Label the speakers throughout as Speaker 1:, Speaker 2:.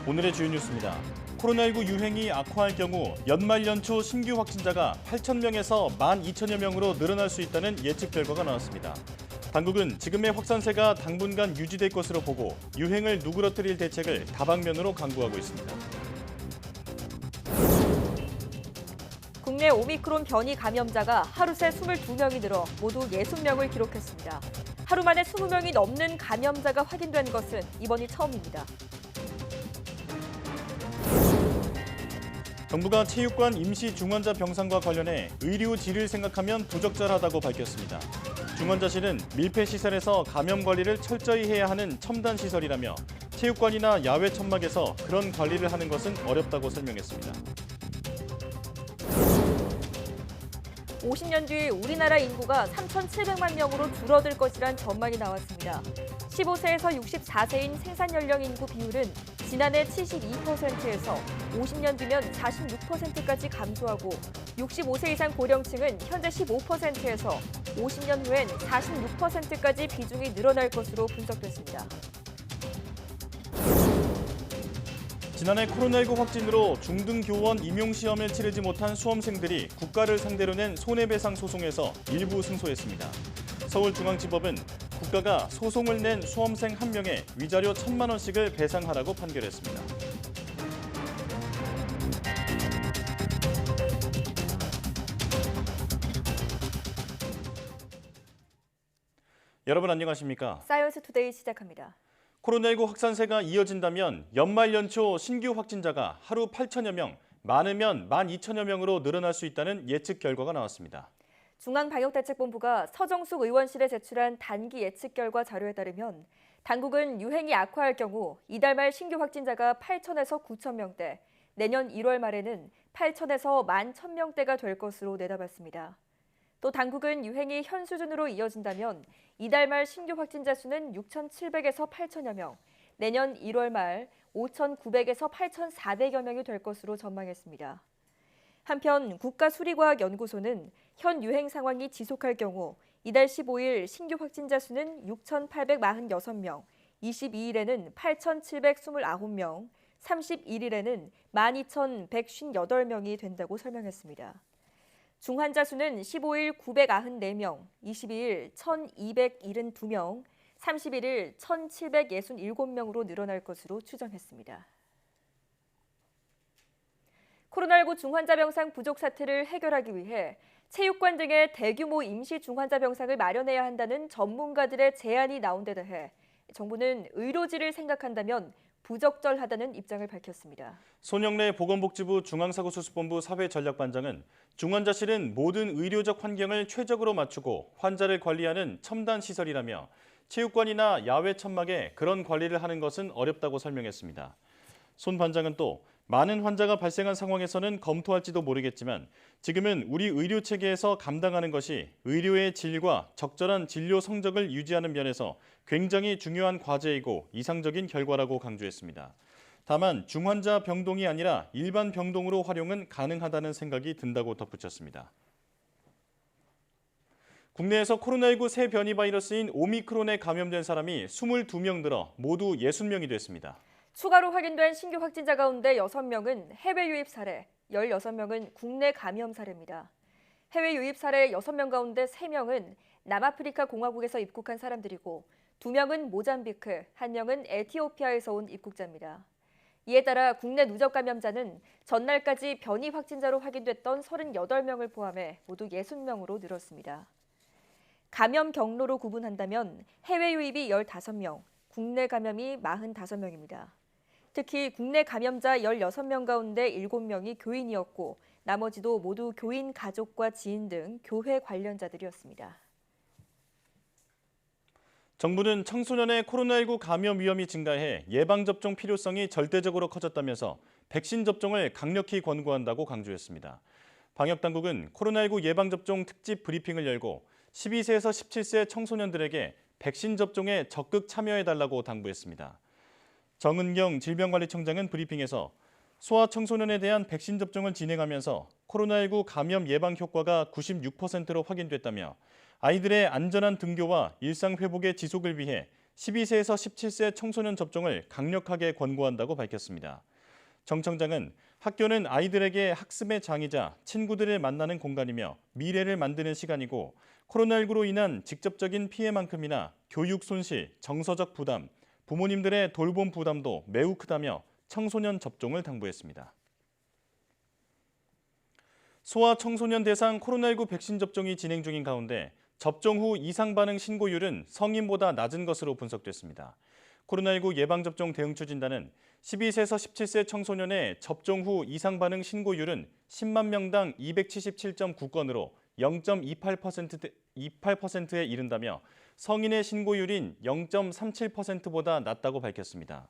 Speaker 1: 오늘의 주요 뉴스입니다. 코로나19 유행이 악화할 경우 연말 연초 신규 확진자가 8,000명에서 12,000여 명으로 늘어날 수 있다는 예측 결과가 나왔습니다. 당국은 지금의 확산세가 당분간 유지될 것으로 보고 유행을 누그러뜨릴 대책을 다방면으로 강구하고 있습니다.
Speaker 2: 국내 오미크론 변이 감염자가 하루 새 22명이 늘어 모두 60명을 기록했습니다. 하루 만에 20명이 넘는 감염자가 확인된 것은 이번이 처음입니다.
Speaker 1: 정부가 체육관 임시 중환자 병상과 관련해 의료질을 생각하면 부적절하다고 밝혔습니다. 중환자실은 밀폐시설에서 감염 관리를 철저히 해야 하는 첨단 시설이라며 체육관이나 야외 천막에서 그런 관리를 하는 것은 어렵다고 설명했습니다.
Speaker 2: 50년 뒤 우리나라 인구가 3,700만 명으로 줄어들 것이란 전망이 나왔습니다. 15세에서 64세인 생산 연령 인구 비율은 지난해 72%에서 50년 뒤면 46%까지 감소하고 65세 이상 고령층은 현재 15%에서 50년 후엔 46%까지 비중이 늘어날 것으로 분석됐습니다.
Speaker 1: 지난해 코로나19 확진으로 중등교원 임용시험을 치르지 못한 수험생들이 국가를 상대로 낸 손해배상 소송에서 일부 승소했습니다. 서울중앙지법은 국가가 소송을 낸 수험생 1명에 위자료 1,000만 원씩을 배상하라고 판결했습니다. 여러분 안녕하십니까?
Speaker 2: 사이언스 투데이 시작합니다.
Speaker 1: 코로나19 확산세가 이어진다면 연말 연초 신규 확진자가 하루 8,000여 명, 많으면 12,000여 명으로 늘어날 수 있다는 예측 결과가 나왔습니다.
Speaker 2: 중앙방역대책본부가 서정숙 의원실에 제출한 단기 예측 결과 자료에 따르면 당국은 유행이 악화할 경우 이달 말 신규 확진자가 8,000에서 9,000명대, 내년 1월 말에는 8,000에서 11,000명대가 될 것으로 내다봤습니다. 또 당국은 유행이 현 수준으로 이어진다면 이달 말 신규 확진자 수는 6,700에서 8,000여 명, 내년 1월 말 5,900에서 8,400여 명이 될 것으로 전망했습니다. 한편 국가수리과학연구소는 현 유행 상황이 지속할 경우 이달 15일 신규 확진자 수는 6,846명, 22일에는 8,729명, 31일에는 12,158명이 된다고 설명했습니다. 중환자 수는 15일 994명, 22일 1,272명, 31일 1,767명으로 늘어날 것으로 추정했습니다. 코로나19 중환자 병상 부족 사태를 해결하기 위해 체육관 등의 대규모 임시 중환자 병상을 마련해야 한다는 전문가들의 제안이 나온 데 대해 정부는 의료질을 생각한다면 부적절하다는 입장을 밝혔습니다.
Speaker 1: 손영래 보건복지부 중앙사고수습본부 사회전략반장은 중환자실은 모든 의료적 환경을 최적으로 맞추고 환자를 관리하는 첨단 시설이라며 체육관이나 야외 천막에 그런 관리를 하는 것은 어렵다고 설명했습니다. 손 반장은 또 많은 환자가 발생한 상황에서는 검토할지도 모르겠지만 지금은 우리 의료체계에서 감당하는 것이 의료의 질과 적절한 진료 성적을 유지하는 면에서 굉장히 중요한 과제이고 이상적인 결과라고 강조했습니다. 다만 중환자 병동이 아니라 일반 병동으로 활용은 가능하다는 생각이 든다고 덧붙였습니다. 국내에서 코로나19 새 변이 바이러스인 오미크론에 감염된 사람이 22명 늘어 모두 60명이 됐습니다.
Speaker 2: 추가로 확인된 신규 확진자 가운데 6명은 해외 유입 사례, 16명은 국내 감염 사례입니다. 해외 유입 사례 6명 가운데 3명은 남아프리카 공화국에서 입국한 사람들이고 2명은 모잠비크, 1명은 에티오피아에서 온 입국자입니다. 이에 따라 국내 누적 감염자는 전날까지 변이 확진자로 확인됐던 38명을 포함해 모두 60명으로 늘었습니다. 감염 경로로 구분한다면 해외 유입이 15명, 국내 감염이 45명입니다. 특히 국내 감염자 16명 가운데 7명이 교인이었고 나머지도 모두 교인 가족과 지인 등 교회 관련자들이었습니다.
Speaker 1: 정부는 청소년의 코로나19 감염 위험이 증가해 예방접종 필요성이 절대적으로 커졌다면서 백신 접종을 강력히 권고한다고 강조했습니다. 방역당국은 코로나19 예방접종 특집 브리핑을 열고 12세에서 17세 청소년들에게 백신 접종에 적극 참여해달라고 당부했습니다. 정은경 질병관리청장은 브리핑에서 소아청소년에 대한 백신 접종을 진행하면서 코로나19 감염 예방 효과가 96%로 확인됐다며 아이들의 안전한 등교와 일상 회복의 지속을 위해 12세에서 17세 청소년 접종을 강력하게 권고한다고 밝혔습니다. 정 청장은 학교는 아이들에게 학습의 장이자 친구들을 만나는 공간이며 미래를 만드는 시간이고 코로나19로 인한 직접적인 피해만큼이나 교육 손실, 정서적 부담, 부모님들의 돌봄 부담도 매우 크다며 청소년 접종을 당부했습니다. 소아 청소년 대상 코로나19 백신 접종이 진행 중인 가운데 접종 후 이상 반응 신고율은 성인보다 낮은 것으로 분석됐습니다. 코로나19 예방접종 대응추진단은 12세에서 17세 청소년의 접종 후 이상 반응 신고율은 10만 명당 277.9건으로 0.28%에 이른다며 성인의 신고율인 0.37%보다 낮다고 밝혔습니다.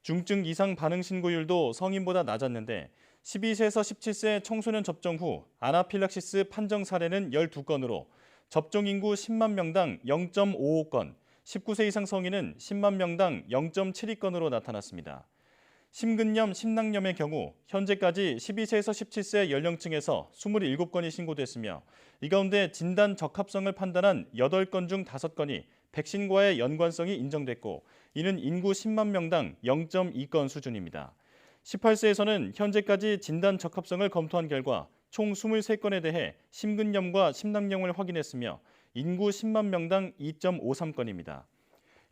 Speaker 1: 중증 이상 반응 신고율도 성인보다 낮았는데 12세에서 17세 청소년 접종 후 아나필락시스 판정 사례는 12건으로 접종 인구 10만 명당 0.55건, 19세 이상 성인은 10만 명당 0.72건으로 나타났습니다. 심근염, 심낭염의 경우 현재까지 12세에서 17세 연령층에서 27건이 신고됐으며 이 가운데 진단 적합성을 판단한 8건 중 5건이 백신과의 연관성이 인정됐고 이는 인구 10만 명당 0.2건 수준입니다. 18세에서는 현재까지 진단 적합성을 검토한 결과 총 23건에 대해 심근염과 심낭염을 확인했으며 인구 10만 명당 2.53건입니다.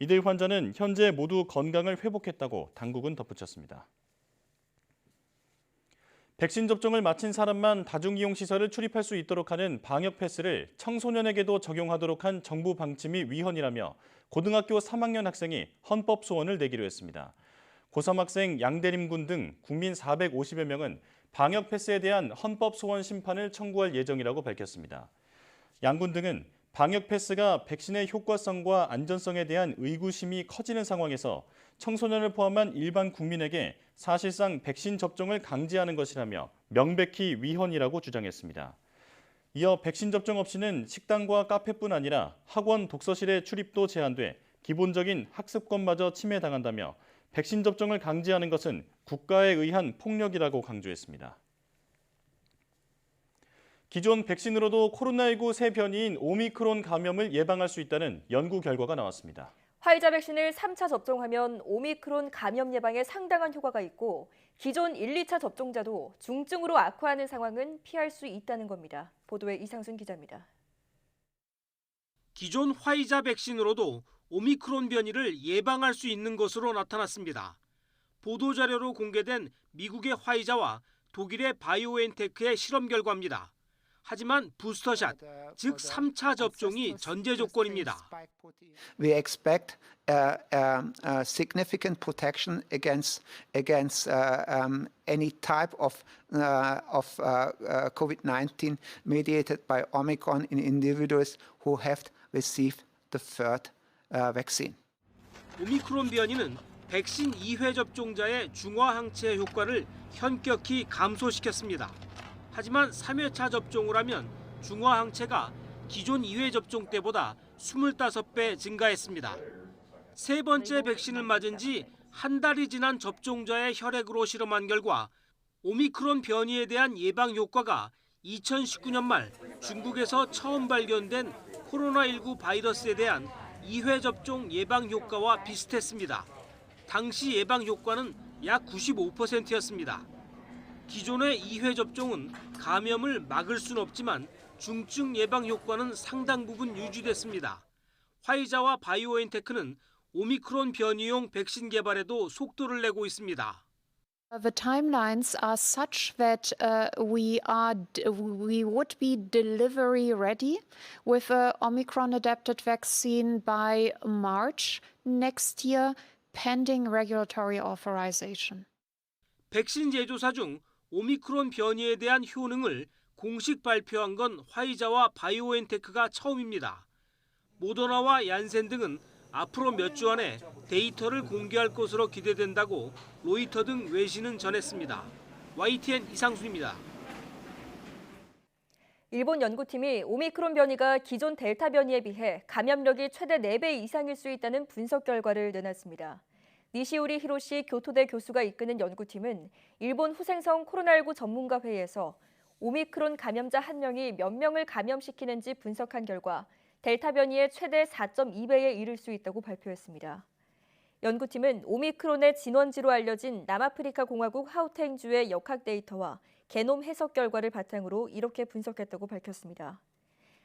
Speaker 1: 이들 환자는 현재 모두 건강을 회복했다고 당국은 덧붙였습니다. 백신 접종을 마친 사람만 다중이용시설을 출입할 수 있도록 하는 방역 패스를 청소년에게도 적용하도록 한 정부 방침이 위헌이라며 고등학교 3학년 학생이 헌법 소원을 내기로 했습니다. 고3 학생 양대림 군 등 국민 450여 명은 방역 패스에 대한 헌법 소원 심판을 청구할 예정이라고 밝혔습니다. 양군 등은 방역 패스가 백신의 효과성과 안전성에 대한 의구심이 커지는 상황에서 청소년을 포함한 일반 국민에게 사실상 백신 접종을 강제하는 것이라며 명백히 위헌이라고 주장했습니다. 이어 백신 접종 없이는 식당과 카페뿐 아니라 학원, 독서실의 출입도 제한돼 기본적인 학습권마저 침해당한다며 백신 접종을 강제하는 것은 국가에 의한 폭력이라고 강조했습니다. 기존 백신으로도 코로나19 새 변이인 오미크론 감염을 예방할 수 있다는 연구 결과가 나왔습니다.
Speaker 2: 화이자 백신을 3차 접종하면 오미크론 감염 예방에 상당한 효과가 있고 기존 1, 2차 접종자도 중증으로 악화하는 상황은 피할 수 있다는 겁니다. 보도에 이상순 기자입니다.
Speaker 3: 기존 화이자 백신으로도 오미크론 변이를 예방할 수 있는 것으로 나타났습니다. 보도자료로 공개된 미국의 화이자와 독일의 바이오엔테크의 실험 결과입니다. 하지만 부스터샷, 즉 3차 접종이 전제 조건입니다.
Speaker 4: We expect significant protection against any type of COVID-19 mediated by Omicron in individuals who have received the third vaccine.
Speaker 3: 오미크론 변이는 백신 2회 접종자의 중화 항체 효과를 현격히 감소시켰습니다. 하지만 3회차 접종을 하면 중화 항체가 기존 2회 접종 때보다 25배 증가했습니다. 세 번째 백신을 맞은 지 한 달이 지난 접종자의 혈액으로 실험한 결과 오미크론 변이에 대한 예방 효과가 2019년 말 중국에서 처음 발견된 코로나19 바이러스에 대한 2회 접종 예방 효과와 비슷했습니다. 당시 예방 효과는 약 95%였습니다. 기존의 2회 접종은 감염을 막을 수는 없지만 중증 예방 효과는 상당 부분 유지됐습니다. 화이자와 바이오엔테크는 오미크론 변이용 백신 개발에도 속도를 내고 있습니다.
Speaker 5: The timelines are such that we would be delivery ready with a Omicron adapted vaccine by March next year, pending regulatory authorization.
Speaker 3: 백신 제조사 중 오미크론 변이에 대한 효능을 공식 발표한 건 화이자와 바이오엔테크가 처음입니다. 모더나와 얀센 등은 앞으로 몇 주 안에 데이터를 공개할 것으로 기대된다고 로이터 등 외신은 전했습니다. YTN 이상수입니다.
Speaker 2: 일본 연구팀이 오미크론 변이가 기존 델타 변이에 비해 감염력이 최대 4배 이상일 수 있다는 분석 결과를 내놨습니다. 니시우리 히로시 교토대 교수가 이끄는 연구팀은 일본 후생성 코로나19 전문가 회의에서 오미크론 감염자 1명이 몇 명을 감염시키는지 분석한 결과 델타 변이의 최대 4.2배에 이를 수 있다고 발표했습니다. 연구팀은 오미크론의 진원지로 알려진 남아프리카 공화국 하우텐주의 역학 데이터와 게놈 해석 결과를 바탕으로 이렇게 분석했다고 밝혔습니다.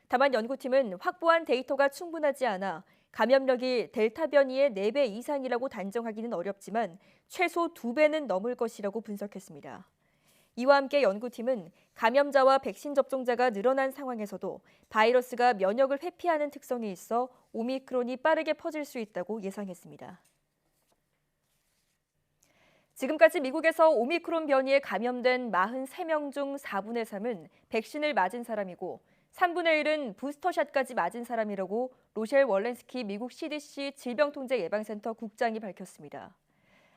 Speaker 2: 다만 연구팀은 확보한 데이터가 충분하지 않아 감염력이 델타 변이의 4배 이상이라고 단정하기는 어렵지만 최소 2배는 넘을 것이라고 분석했습니다. 이와 함께 연구팀은 감염자와 백신 접종자가 늘어난 상황에서도 바이러스가 면역을 회피하는 특성이 있어 오미크론이 빠르게 퍼질 수 있다고 예상했습니다. 지금까지 미국에서 오미크론 변이에 감염된 43명 중 4분의 3은 백신을 맞은 사람이고 3분의 1은 부스터샷까지 맞은 사람이라고 로셸 월렌스키 미국 CDC 질병통제예방센터 국장이 밝혔습니다.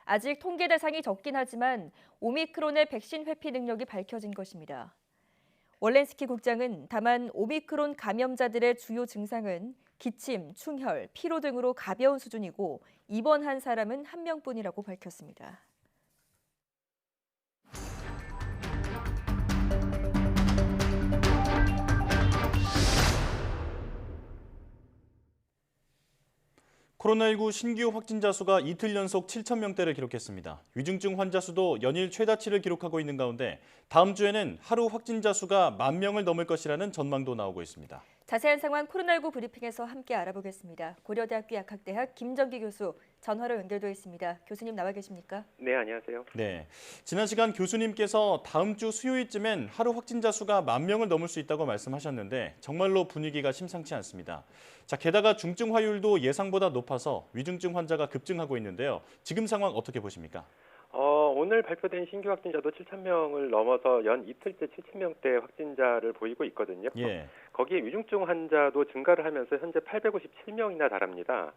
Speaker 2: 아직 통계 대상이 적긴 하지만 오미크론의 백신 회피 능력이 밝혀진 것입니다. 월렌스키 국장은 다만 오미크론 감염자들의 주요 증상은 기침, 충혈, 피로 등으로 가벼운 수준이고 입원한 사람은 1명뿐이라고 밝혔습니다.
Speaker 1: 코로나19 신규 확진자 수가 이틀 연속 7,000명대를 기록했습니다. 위중증 환자 수도 연일 최다치를 기록하고 있는 가운데 다음 주에는 하루 확진자 수가 10,000명을 넘을 것이라는 전망도 나오고 있습니다.
Speaker 2: 자세한 상황 코로나19 브리핑에서 함께 알아보겠습니다. 고려대학교 약학대학 김정기 교수 전화로 연결되어 있습니다. 교수님 나와 계십니까?
Speaker 6: 네, 안녕하세요.
Speaker 1: 네, 지난 시간 교수님께서 다음 주 수요일쯤엔 하루 확진자 수가 10,000명을 넘을 수 있다고 말씀하셨는데 정말로 분위기가 심상치 않습니다. 자, 게다가 중증 화율도 예상보다 높아서 위중증 환자가 급증하고 있는데요. 지금 상황 어떻게 보십니까?
Speaker 6: 오늘 발표된 신규 확진자도 7,000명을 넘어서 연 이틀째 7,000명대 확진자를 보이고 있거든요.
Speaker 1: 예.
Speaker 6: 거기에 위중증 환자도 증가를 하면서 현재 857명이나 달합니다.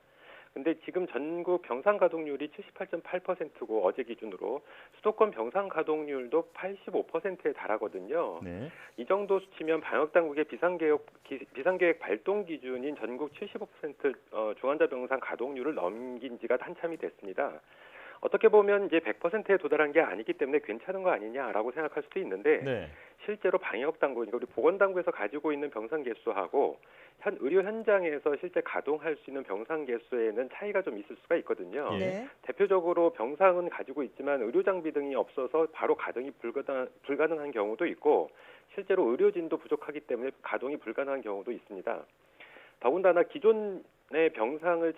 Speaker 6: 근데 지금 전국 병상 가동률이 78.8%고 어제 기준으로 수도권 병상 가동률도 85%에 달하거든요.
Speaker 1: 네.
Speaker 6: 이 정도 수치면 방역당국의 비상계획 발동 기준인 전국 75% 중환자 병상 가동률을 넘긴 지가 한참이 됐습니다. 어떻게 보면 이제 100%에 도달한 게 아니기 때문에 괜찮은 거 아니냐라고 생각할 수도 있는데
Speaker 1: 네.
Speaker 6: 실제로 방역당국, 그러니까 우리 보건당국에서 가지고 있는 병상 개수하고 의료 현장에서 실제 가동할 수 있는 병상 개수에는 차이가 좀 있을 수가 있거든요.
Speaker 1: 예.
Speaker 2: 네.
Speaker 6: 대표적으로 병상은 가지고 있지만 의료 장비 등이 없어서 바로 가동이 불가능한 경우도 있고 실제로 의료진도 부족하기 때문에 가동이 불가능한 경우도 있습니다. 더군다나 기존의 병상을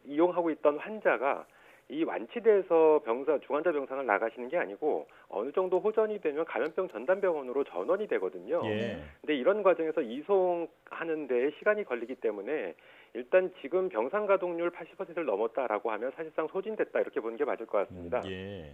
Speaker 6: 이용하고 있던 환자가 이 완치돼서 중환자 병상을 나가시는 게 아니고 어느 정도 호전이 되면 감염병 전담병원으로 전원이 되거든요.
Speaker 1: 예.
Speaker 6: 근데 이런 과정에서 이송하는 데 시간이 걸리기 때문에 일단 지금 병상 가동률 80%를 넘었다라고 하면 사실상 소진됐다 이렇게 보는 게 맞을 것 같습니다.
Speaker 1: 예.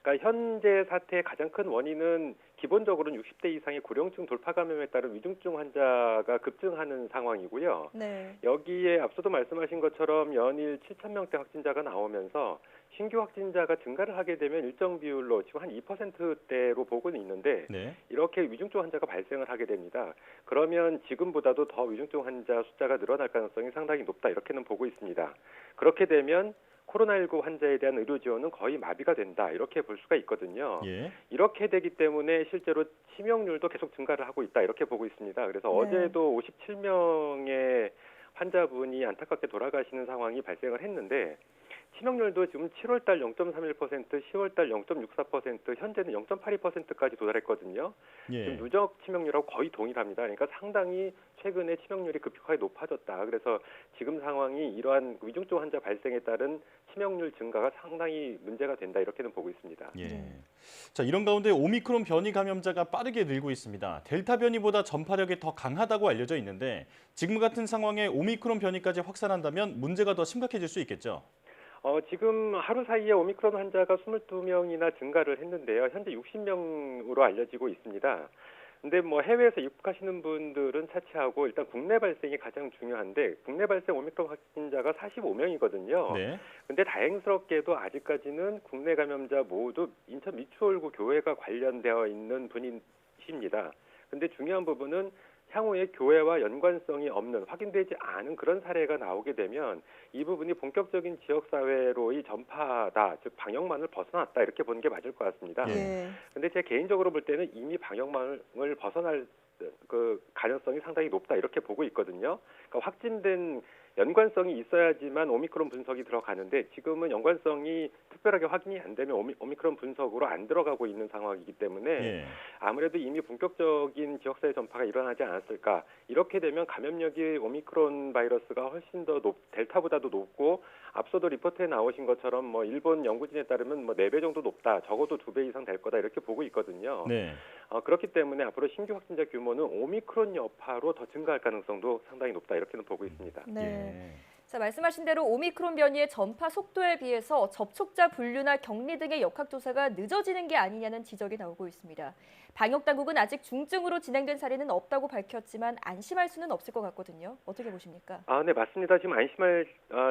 Speaker 6: 그러니까 현재 사태의 가장 큰 원인은 기본적으로는 60대 이상의 고령층 돌파 감염에 따른 위중증 환자가 급증하는 상황이고요.
Speaker 2: 네.
Speaker 6: 여기에 앞서도 말씀하신 것처럼 연일 7,000명대 확진자가 나오면서 신규 확진자가 증가를 하게 되면 일정 비율로 지금 한 2%대로 보고는 있는데
Speaker 1: 네.
Speaker 6: 이렇게 위중증 환자가 발생을 하게 됩니다. 그러면 지금보다도 더 위중증 환자 숫자가 늘어날 가능성이 상당히 높다 이렇게는 보고 있습니다. 그렇게 되면 코로나19 환자에 대한 의료 지원은 거의 마비가 된다 이렇게 볼 수가 있거든요.
Speaker 1: 예.
Speaker 6: 이렇게 되기 때문에 실제로 치명률도 계속 증가를 하고 있다 이렇게 보고 있습니다. 그래서
Speaker 2: 네.
Speaker 6: 어제도 57명의 환자분이 안타깝게 돌아가시는 상황이 발생을 했는데 치명률도 지금 7월달 0.31%, 10월달 0.64%, 현재는 0.82%까지 도달했거든요.
Speaker 1: 예.
Speaker 6: 지금 누적 치명률하고 거의 동일합니다. 그러니까 상당히 최근에 치명률이 급격하게 높아졌다. 그래서 지금 상황이 이러한 위중증 환자 발생에 따른 치명률 증가가 상당히 문제가 된다. 이렇게는 보고 있습니다.
Speaker 1: 예. 자, 이런 가운데 오미크론 변이 감염자가 빠르게 늘고 있습니다. 델타 변이보다 전파력이 더 강하다고 알려져 있는데 지금 같은 상황에 오미크론 변이까지 확산한다면 문제가 더 심각해질 수 있겠죠?
Speaker 6: 지금 하루 사이에 오미크론 환자가 22명이나 증가를 했는데요. 현재 60명으로 알려지고 있습니다. 근데 해외에서 입국하시는 분들은 차치하고 일단 국내 발생이 가장 중요한데 국내 발생 오미크론 확진자가 45명이거든요.
Speaker 1: 네.
Speaker 6: 근데 다행스럽게도 아직까지는 국내 감염자 모두 인천 미추홀구 교회가 관련되어 있는 분이십니다. 근데 중요한 부분은 향후에 교회와 연관성이 없는 확인되지 않은 그런 사례가 나오게 되면 이 부분이 본격적인 지역사회로의 전파다, 즉 방역망을 벗어났다 이렇게 보는 게 맞을 것 같습니다.
Speaker 2: 예.
Speaker 6: 근데 제 개인적으로 볼 때는 이미 방역망을 벗어날 그 가능성이 상당히 높다 이렇게 보고 있거든요. 그러니까 확진된 연관성이 있어야지만 오미크론 분석이 들어가는데 지금은 연관성이 특별하게 확인이 안 되면 오미크론 분석으로 안 들어가고 있는 상황이기 때문에
Speaker 1: 예.
Speaker 6: 아무래도 이미 본격적인 지역사회 전파가 일어나지 않았을까. 이렇게 되면 감염력이 오미크론 바이러스가 훨씬 더 델타보다도 높고 앞서도 리포트에 나오신 것처럼 뭐 일본 연구진에 따르면 뭐 4배 정도 높다. 적어도 2배 이상 될 거다. 이렇게 보고 있거든요.
Speaker 1: 네.
Speaker 6: 그렇기 때문에 앞으로 신규 확진자 규모는 오미크론 여파로 더 증가할 가능성도 상당히 높다. 이렇게는 보고 있습니다.
Speaker 2: 네.
Speaker 1: 예.
Speaker 2: 자, 말씀하신 대로 오미크론 변이의 전파 속도에 비해서 접촉자 분류나 격리 등의 역학조사가 늦어지는 게 아니냐는 지적이 나오고 있습니다. 방역당국은 아직 중증으로 진행된 사례는 없다고 밝혔지만 안심할 수는 없을 것 같거든요. 어떻게 보십니까?
Speaker 6: 네, 맞습니다. 지금 안심할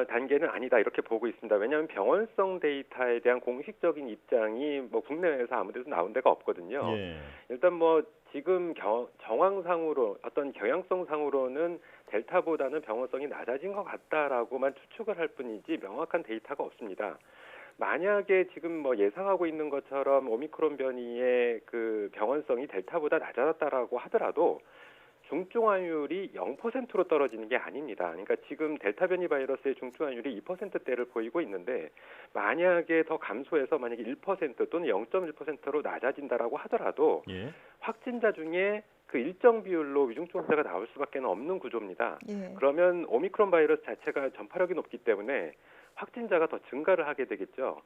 Speaker 6: 단계는 아니다 이렇게 보고 있습니다. 왜냐하면 병원성 데이터에 대한 공식적인 입장이 뭐 국내에서 아무데도 나온 데가 없거든요.
Speaker 1: 예.
Speaker 6: 일단 뭐 지금 정황상으로 어떤 경향성상으로는 델타보다는 병원성이 낮아진 것 같다라고만 추측을 할 뿐이지 명확한 데이터가 없습니다. 만약에 지금 뭐 예상하고 있는 것처럼 오미크론 변이의 그 병원성이 델타보다 낮아졌다라고 하더라도 중증환율이 0%로 떨어지는 게 아닙니다. 그러니까 지금 델타 변이 바이러스의 중증환율이 2%대를 보이고 있는데 만약에 더 감소해서 만약에 1% 또는 0.1%로 낮아진다라고 하더라도
Speaker 1: 예.
Speaker 6: 확진자 중에 그 일정 비율로 위중증 환자가 나올 수밖에 없는 구조입니다.
Speaker 2: 예.
Speaker 6: 그러면 오미크론 바이러스 자체가 전파력이 높기 때문에 확진자가 더 증가를 하게 되겠죠.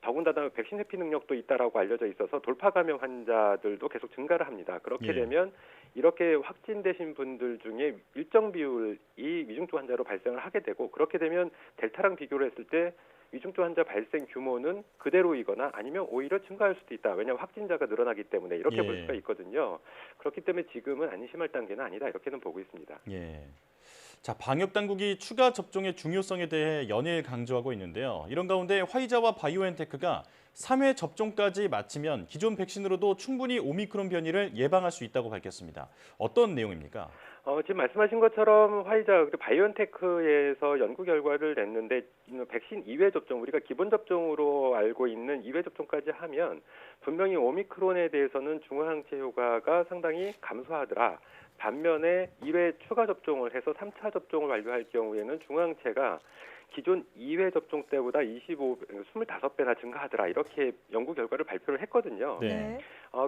Speaker 6: 더군다나 백신 회피 능력도 있다라고 알려져 있어서 돌파 감염 환자들도 계속 증가를 합니다. 그렇게
Speaker 1: 예.
Speaker 6: 되면 이렇게 확진되신 분들 중에 일정 비율이 위중증 환자로 발생을 하게 되고 그렇게 되면 델타랑 비교를 했을 때 위중증 환자 발생 규모는 그대로이거나 아니면 오히려 증가할 수도 있다. 왜냐하면 확진자가 늘어나기 때문에 이렇게
Speaker 1: 예.
Speaker 6: 볼 수가 있거든요. 그렇기 때문에 지금은 안심할 단계는 아니다. 이렇게는 보고 있습니다.
Speaker 1: 예. 자, 방역 당국이 추가 접종의 중요성에 대해 연일 강조하고 있는데요. 이런 가운데 화이자와 바이오엔테크가 3회 접종까지 마치면 기존 백신으로도 충분히 오미크론 변이를 예방할 수 있다고 밝혔습니다. 어떤 내용입니까?
Speaker 6: 지금 말씀하신 것처럼 화이자 그리고 바이오엔테크에서 연구 결과를 냈는데 백신 2회 접종 우리가 기본 접종으로 알고 있는 2회 접종까지 하면 분명히 오미크론에 대해서는 중화항체 효과가 상당히 감소하더라. 반면에 2회 추가 접종을 해서 3차 접종을 완료할 경우에는 중화항체가 기존 2회 접종 때보다 25배나 증가하더라. 이렇게 연구 결과를 발표를 했거든요.
Speaker 1: 네.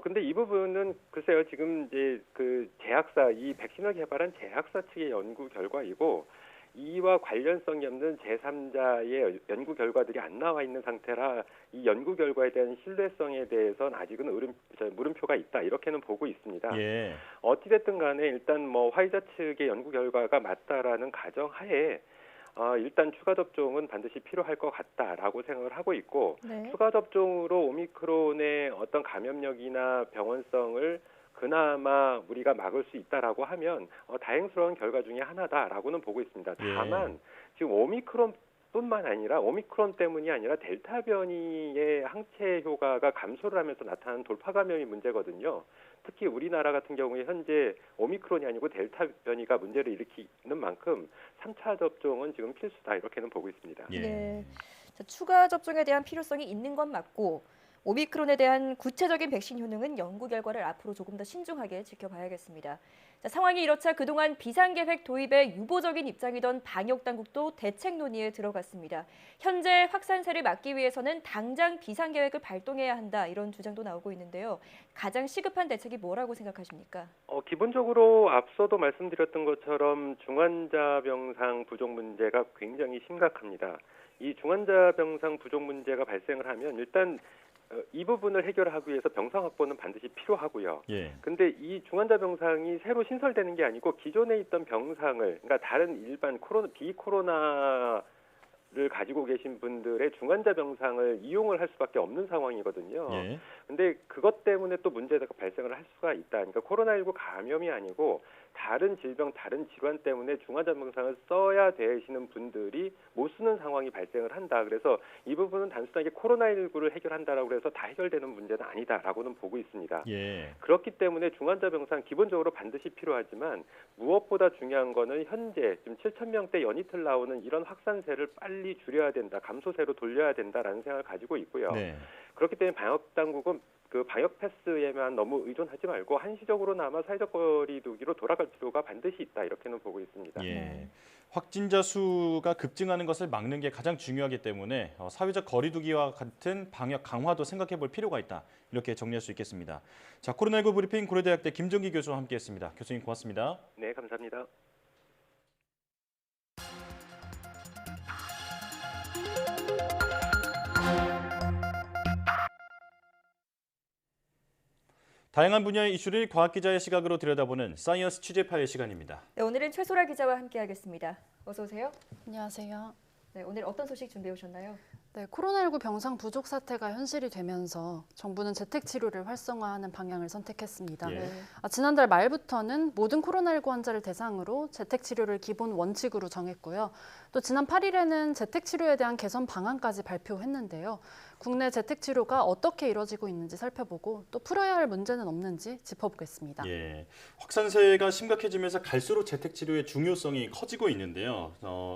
Speaker 6: 근데 이 부분은 글쎄요. 지금 이제 그 제약사 이 백신을 개발한 제약사 측의 연구 결과이고 이와 관련성이 없는 제3자의 연구 결과들이 안 나와 있는 상태라 이 연구 결과에 대한 신뢰성에 대해서는 아직은 물음표가 있다. 이렇게는 보고 있습니다.
Speaker 1: 예.
Speaker 6: 어찌됐든 간에 일단 뭐 화이자 측의 연구 결과가 맞다라는 가정하에 일단 추가 접종은 반드시 필요할 것 같다라고 생각을 하고 있고
Speaker 2: 네.
Speaker 6: 추가 접종으로 오미크론의 어떤 감염력이나 병원성을 그나마 우리가 막을 수 있다라고 하면 다행스러운 결과 중에 하나다라고는 보고 있습니다. 다만 지금 오미크론뿐만 아니라 오미크론 때문이 아니라 델타 변이의 항체 효과가 감소를 하면서 나타나는 돌파 감염이 문제거든요. 특히 우리나라 같은 경우에 현재 오미크론이 아니고 델타 변이가 문제를 일으키는 만큼 3차 접종은 지금 필수다 이렇게는 보고 있습니다.
Speaker 1: 예.
Speaker 2: 네. 자, 추가 접종에 대한 필요성이 있는 건 맞고 오미크론에 대한 구체적인 백신 효능은 연구 결과를 앞으로 조금 더 신중하게 지켜봐야겠습니다. 자, 상황이 이렇자 그동안 비상계획 도입에 유보적인 입장이던 방역당국도 대책 논의에 들어갔습니다. 현재 확산세를 막기 위해서는 당장 비상계획을 발동해야 한다 이런 주장도 나오고 있는데요. 가장 시급한 대책이 뭐라고 생각하십니까?
Speaker 6: 기본적으로 앞서도 말씀드렸던 것처럼 중환자 병상 부족 문제가 굉장히 심각합니다. 이 중환자 병상 부족 문제가 발생을 하면 일단 이 부분을 해결하기 위해서 병상 확보는 반드시 필요하고요.
Speaker 1: 예.
Speaker 6: 근데 이 중환자 병상이 새로 신설되는 게 아니고 기존에 있던 병상을 그러니까 다른 일반 비코로나를 가지고 계신 분들의 중환자 병상을 이용을 할 수밖에 없는 상황이거든요.
Speaker 1: 예.
Speaker 6: 근데 그것 때문에 또 문제가 발생을 할 수가 있다. 그러니까 코로나19 감염이 아니고 다른 질병, 다른 질환 때문에 중환자 병상을 써야 되시는 분들이 못 쓰는 상황이 발생을 한다. 그래서 이 부분은 단순하게 코로나19를 해결한다라고 해서 다 해결되는 문제는 아니다라고는 보고 있습니다.
Speaker 1: 예.
Speaker 6: 그렇기 때문에 중환자 병상 기본적으로 반드시 필요하지만 무엇보다 중요한 거는 현재 지금 7,000명대 연이틀 나오는 이런 확산세를 빨리 줄여야 된다. 감소세로 돌려야 된다라는 생각을 가지고 있고요.
Speaker 1: 네.
Speaker 6: 그렇기 때문에 방역 당국은 그 방역 패스에만 너무 의존하지 말고 한시적으로나마 사회적 거리두기로 돌아갈 필요가 반드시 있다 이렇게는 보고 있습니다.
Speaker 1: 예. 확진자 수가 급증하는 것을 막는 게 가장 중요하기 때문에 사회적 거리두기와 같은 방역 강화도 생각해 볼 필요가 있다. 이렇게 정리할 수 있겠습니다. 자, 코로나19 브리핑 고려대학대 김정기 교수와 함께했습니다. 교수님 고맙습니다.
Speaker 6: 네, 감사합니다.
Speaker 1: 다양한 분야의 이슈를 과학 기자의 시각으로 들여다보는 사이언스 취재파의 시간입니다.
Speaker 2: 네, 오늘은 최소라 기자와 함께하겠습니다. 어서 오세요.
Speaker 7: 안녕하세요.
Speaker 2: 네, 오늘 어떤 소식 준비해 오셨나요?
Speaker 7: 네, 코로나19 병상 부족 사태가 현실이 되면서 정부는 재택치료를 활성화하는 방향을 선택했습니다.
Speaker 1: 예.
Speaker 7: 지난달 말부터는 모든 코로나19 환자를 대상으로 재택치료를 기본 원칙으로 정했고요. 또 지난 8일에는 재택치료에 대한 개선 방안까지 발표했는데요. 국내 재택치료가 어떻게 이뤄지고 있는지 살펴보고 또 풀어야 할 문제는 없는지 짚어보겠습니다.
Speaker 1: 예, 확산세가 심각해지면서 갈수록 재택치료의 중요성이 커지고 있는데요.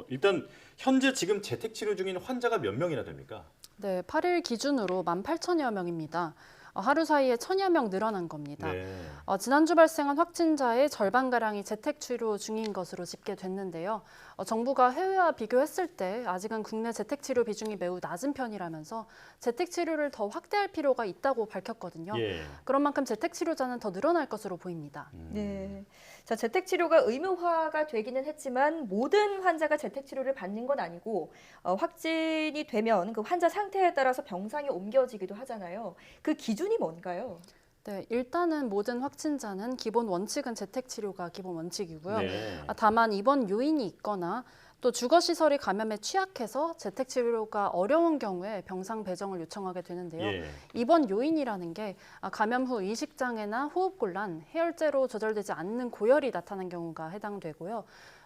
Speaker 1: 일단 현재 지금 재택치료 중인 환자가 몇 명이나 됩니까?
Speaker 7: 네, 8일 기준으로 18,000여 명입니다. 하루 사이에 1,000여 명 늘어난 겁니다.
Speaker 1: 네.
Speaker 7: 지난주 발생한 확진자의 절반가량이 재택치료 중인 것으로 집계됐는데요. 정부가 해외와 비교했을 때 아직은 국내 재택치료 비중이 매우 낮은 편이라면서 재택치료를 더 확대할 필요가 있다고 밝혔거든요.
Speaker 1: 예.
Speaker 7: 그런 만큼 재택치료자는 더 늘어날 것으로 보입니다.
Speaker 2: 네. 자, 재택치료가 의무화가 되기는 했지만 모든 환자가 재택치료를 받는 건 아니고 확진이 되면 그 환자 상태에 따라서 병상에 옮겨지기도 하잖아요. 그 기준이 뭔가요?
Speaker 7: 네, 일단은 모든 확진자는 기본 원칙은 재택치료가 기본 원칙이고요.
Speaker 1: 네.
Speaker 7: 다만 입원 요인이 있거나 또 주거시설이 감염에 취약해서 재택치료가 어려운 경우에 병상 배정을 요청하게 되는데요.
Speaker 1: 예.
Speaker 7: 입원 요인이라는 게 감염 후 의식장애나 호흡곤란, 해열제로 조절되지 않는 고열이 나타난 경우가 해당되고요.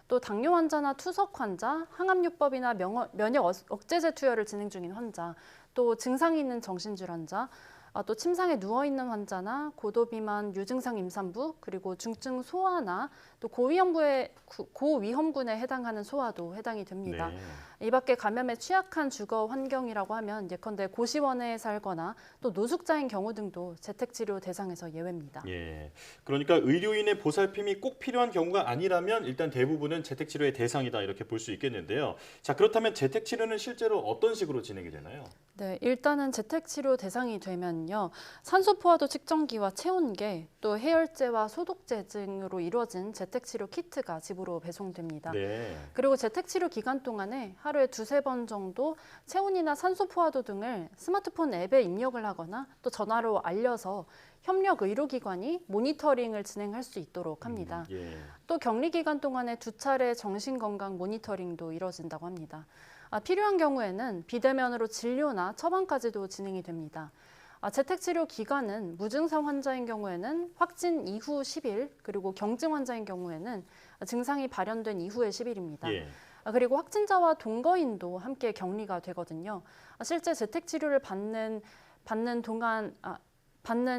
Speaker 7: 또 당뇨 환자나 투석 환자, 항암요법이나 면역 억제제 투여를 진행 중인 환자, 또 증상이 있는 정신줄 환자, 또 침상에 누워있는 환자나 고도비만 유증상 임산부, 그리고 중증 소아나 또 고위험군에 해당하는 소아도 해당이 됩니다.
Speaker 1: 네.
Speaker 7: 이 밖에 감염에 취약한 주거 환경이라고 하면 예컨대 고시원에 살거나 또 노숙자인 경우 등도 재택치료 대상에서 예외입니다.
Speaker 1: 예. 그러니까 의료인의 보살핌이 꼭 필요한 경우가 아니라면 일단 대부분은 재택치료의 대상이다 이렇게 볼 수 있겠는데요. 자, 그렇다면 재택치료는 실제로 어떤 식으로 진행이 되나요?
Speaker 7: 네, 일단은 재택치료 대상이 되면요. 산소포화도 측정기와 체온계, 또 해열제와 소독제 등으로 이루어진 재택치료 키트가 집으로 배송됩니다.
Speaker 1: 네.
Speaker 7: 그리고 재택치료 기간 동안에 하루에 2-3번 정도 체온이나 산소포화도 등을 스마트폰 앱에 입력을 하거나 또 전화로 알려서 협력 의료기관이 모니터링을 진행할 수 있도록 합니다.
Speaker 1: 예.
Speaker 7: 또 격리 기간 동안에 2차례 정신건강 모니터링도 이뤄진다고 합니다. 필요한 경우에는 비대면으로 진료나 처방까지도 진행이 됩니다. 재택치료 기간은 무증상 환자인 경우에는 확진 이후 10일, 그리고 경증 환자인 경우에는 증상이 발현된 이후에 10일입니다.
Speaker 1: 예.
Speaker 7: 그리고 확진자와 동거인도 함께 격리가 되거든요. 실제 재택치료를 받는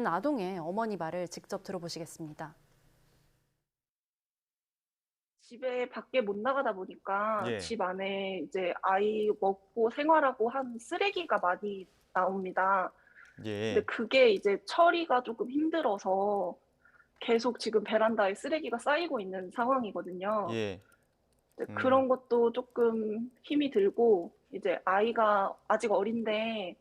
Speaker 7: 아동의 어머니 말을 직접 들어보시겠습니다.
Speaker 8: 집에 밖에 못 나가다 보니까
Speaker 1: 예.
Speaker 8: 집 안에 이제 아이 먹고 생활하고 한 쓰레기가 많이 나옵니다.
Speaker 1: 예.
Speaker 8: 근데 그게 이제 처리가 조금 힘들어서 계속 지금 베란다에 쓰레기가 쌓이고 있는 상황이거든요.
Speaker 1: 예.
Speaker 8: 이제 그런 것도 조금 힘이 들고, 이제 아이가 아직 어린데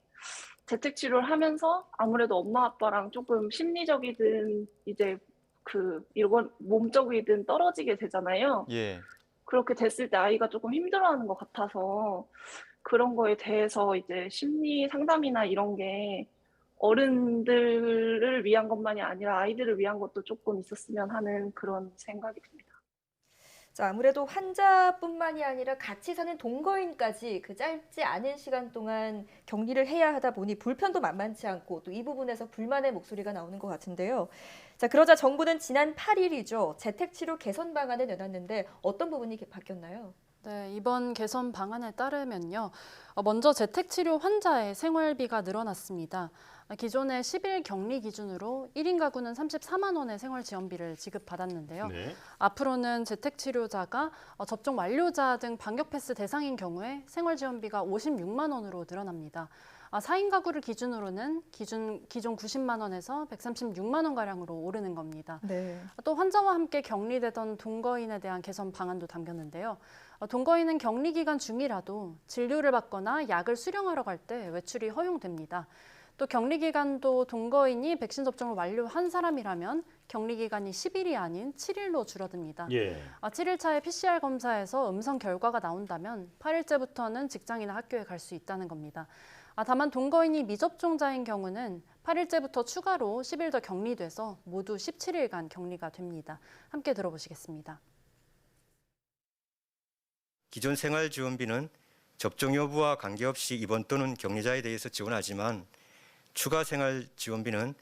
Speaker 8: 재택치료를 하면서 아무래도 엄마 아빠랑 조금 심리적이든 이제 이건 몸적이든 떨어지게 되잖아요.
Speaker 9: 예.
Speaker 8: 그렇게 됐을 때 아이가 조금 힘들어하는 것 같아서 그런 거에 대해서 이제 심리 상담이나 이런 게 어른들을 위한 것만이 아니라 아이들을 위한 것도 조금 있었으면 하는 그런 생각이 듭니다.
Speaker 2: 자, 아무래도 환자뿐만이 아니라 같이 사는 동거인까지 그 짧지 않은 시간 동안 격리를 해야 하다 보니 불편도 만만치 않고 또 이 부분에서 불만의 목소리가 나오는 것 같은데요. 자, 그러자 정부는 지난 8일이죠. 재택치료 개선 방안을 내놨는데 어떤 부분이 바뀌었나요?
Speaker 7: 네, 이번 개선 방안에 따르면요. 먼저 재택치료 환자의 생활비가 늘어났습니다. 기존의 10일 격리 기준으로 1인 가구는 34만 원의 생활지원비를 지급받았는데요.
Speaker 1: 네.
Speaker 7: 앞으로는 재택치료자가 접종 완료자 등 방역 패스 대상인 경우에 생활지원비가 56만 원으로 늘어납니다. 4인 가구를 기준으로는 기존 90만 원에서 136만 원가량으로 오르는 겁니다.
Speaker 2: 네.
Speaker 7: 또 환자와 함께 격리되던 동거인에 대한 개선 방안도 담겼는데요. 동거인은 격리 기간 중이라도 진료를 받거나 약을 수령하러 갈 때 외출이 허용됩니다. 또 격리 기간도 동거인이 백신 접종을 완료한 사람이라면 격리 기간이 10일이 아닌 7일로 줄어듭니다.
Speaker 1: 예.
Speaker 7: 7일 차에 PCR 검사에서 음성 결과가 나온다면 8일째부터는 직장이나 학교에 갈 수 있다는 겁니다. 다만 동거인이 미접종자인 경우는 8일째부터 추가로 10일 더 격리돼서 모두 17일간 격리가 됩니다. 함께 들어보시겠습니다.
Speaker 9: 기존 생활지원비는 접종 여부와 관계없이 입원 또는 격리자에 대해서 지원하지만 추가 생활지원비는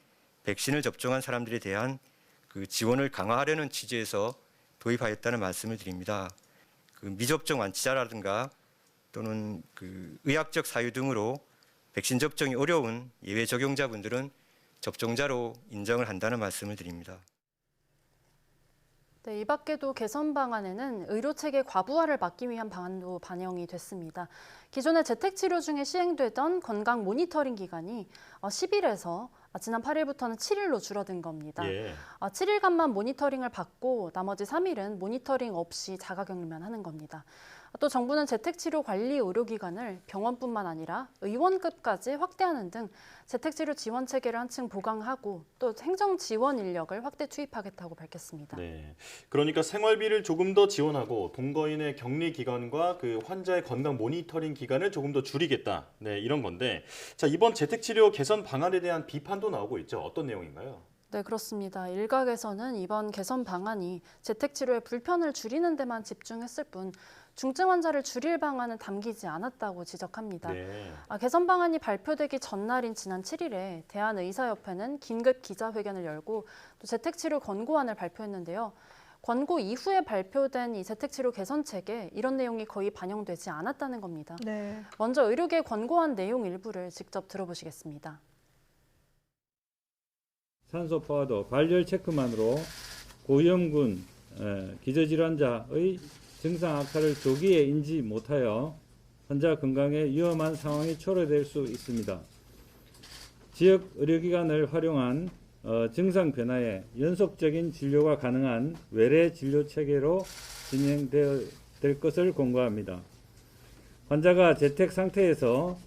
Speaker 9: 백신을 접종한 사람들에 대한 그 지원을 강화하려는 취지에서 도입하였다는 말씀을 드립니다. 그 미접종 완치자라든가 또는 그 의학적 사유 등으로 백신 접종이 어려운 예외 적용자분들은 접종자로 인정을 한다는 말씀을 드립니다.
Speaker 7: 네, 이 밖에도 개선 방안에는 의료체계 과부하를 막기 위한 방안도 반영이 됐습니다. 기존에 재택치료 중에 시행되던 건강 모니터링 기간이 10일에서 지난 8일부터는 7일로 줄어든 겁니다.
Speaker 1: 예.
Speaker 7: 7일간만 모니터링을 받고 나머지 3일은 모니터링 없이 자가격리만 하는 겁니다. 또 정부는 재택치료 관리 의료기관을 병원뿐만 아니라 의원급까지 확대하는 등 재택치료 지원 체계를 한층 보강하고 또 행정 지원 인력을 확대 투입하겠다고 밝혔습니다.
Speaker 1: 네. 그러니까 생활비를 조금 더 지원하고 동거인의 격리 기간과 그 환자의 건강 모니터링 기간을 조금 더 줄이겠다. 네, 이런 건데. 자, 이번 재택치료 개선 방안에 대한 비판도 나오고 있죠. 어떤 내용인가요?
Speaker 7: 네, 그렇습니다. 일각에서는 이번 개선 방안이 재택치료의 불편을 줄이는 데만 집중했을 뿐 중증 환자를 줄일 방안은 담기지 않았다고 지적합니다.
Speaker 1: 네.
Speaker 7: 개선 방안이 발표되기 전날인 지난 7일에 대한의사협회는 긴급 기자회견을 열고 또 재택치료 권고안을 발표했는데요. 권고 이후에 발표된 이 재택치료 개선 체계에 이런 내용이 거의 반영되지 않았다는 겁니다.
Speaker 2: 네.
Speaker 7: 먼저 의료계 권고안 내용 일부를 직접 들어보시겠습니다.
Speaker 10: 산소 포화도 발열 체크만으로 고위험군 기저질환자의 증상 악화를 조기에 인지 못하여 환자 건강에 위험한 상황이 초래될 수 있습니다. 지역 의료기관을 활용한 증상 변화에 연속적인 진료가 가능한 외래 진료 체계로 진행될 것을 권고합니다. 환자가 재택 상태에서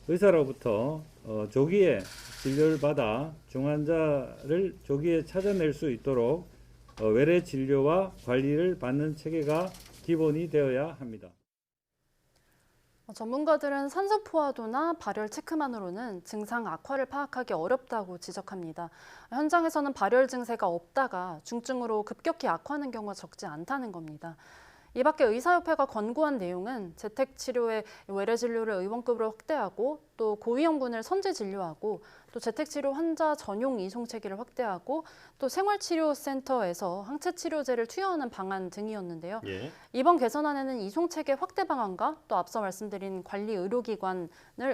Speaker 10: 의사로부터 조기에 진료를 받아 중환자를 조기에 찾아낼 수 있도록 외래 진료와 관리를 받는 체계가 기본이 되어야 합니다.
Speaker 7: 전문가들은 산소 포화도나 발열 체크만으로는 증상 악화를 파악하기 어렵다고 지적합니다. 현장에서는 발열 증세가 없다가 중증으로 급격히 악화하는 경우가 적지 않다는 겁니다. 이 밖에 의사협회가 권고한 내용은 재택치료의 외래 진료를 의원급으로 확대하고 또 고위험군을 선제 진료하고 또 재택치료 환자 전용 이송 체계를 확대하고 또 생활치료센터에서 항체치료제를 투여하는 방안 등이었는데요.
Speaker 1: 예.
Speaker 7: 이번 개선안에는 이송 체계 확대 방안과 또 앞서 말씀드린 관리 의료기관을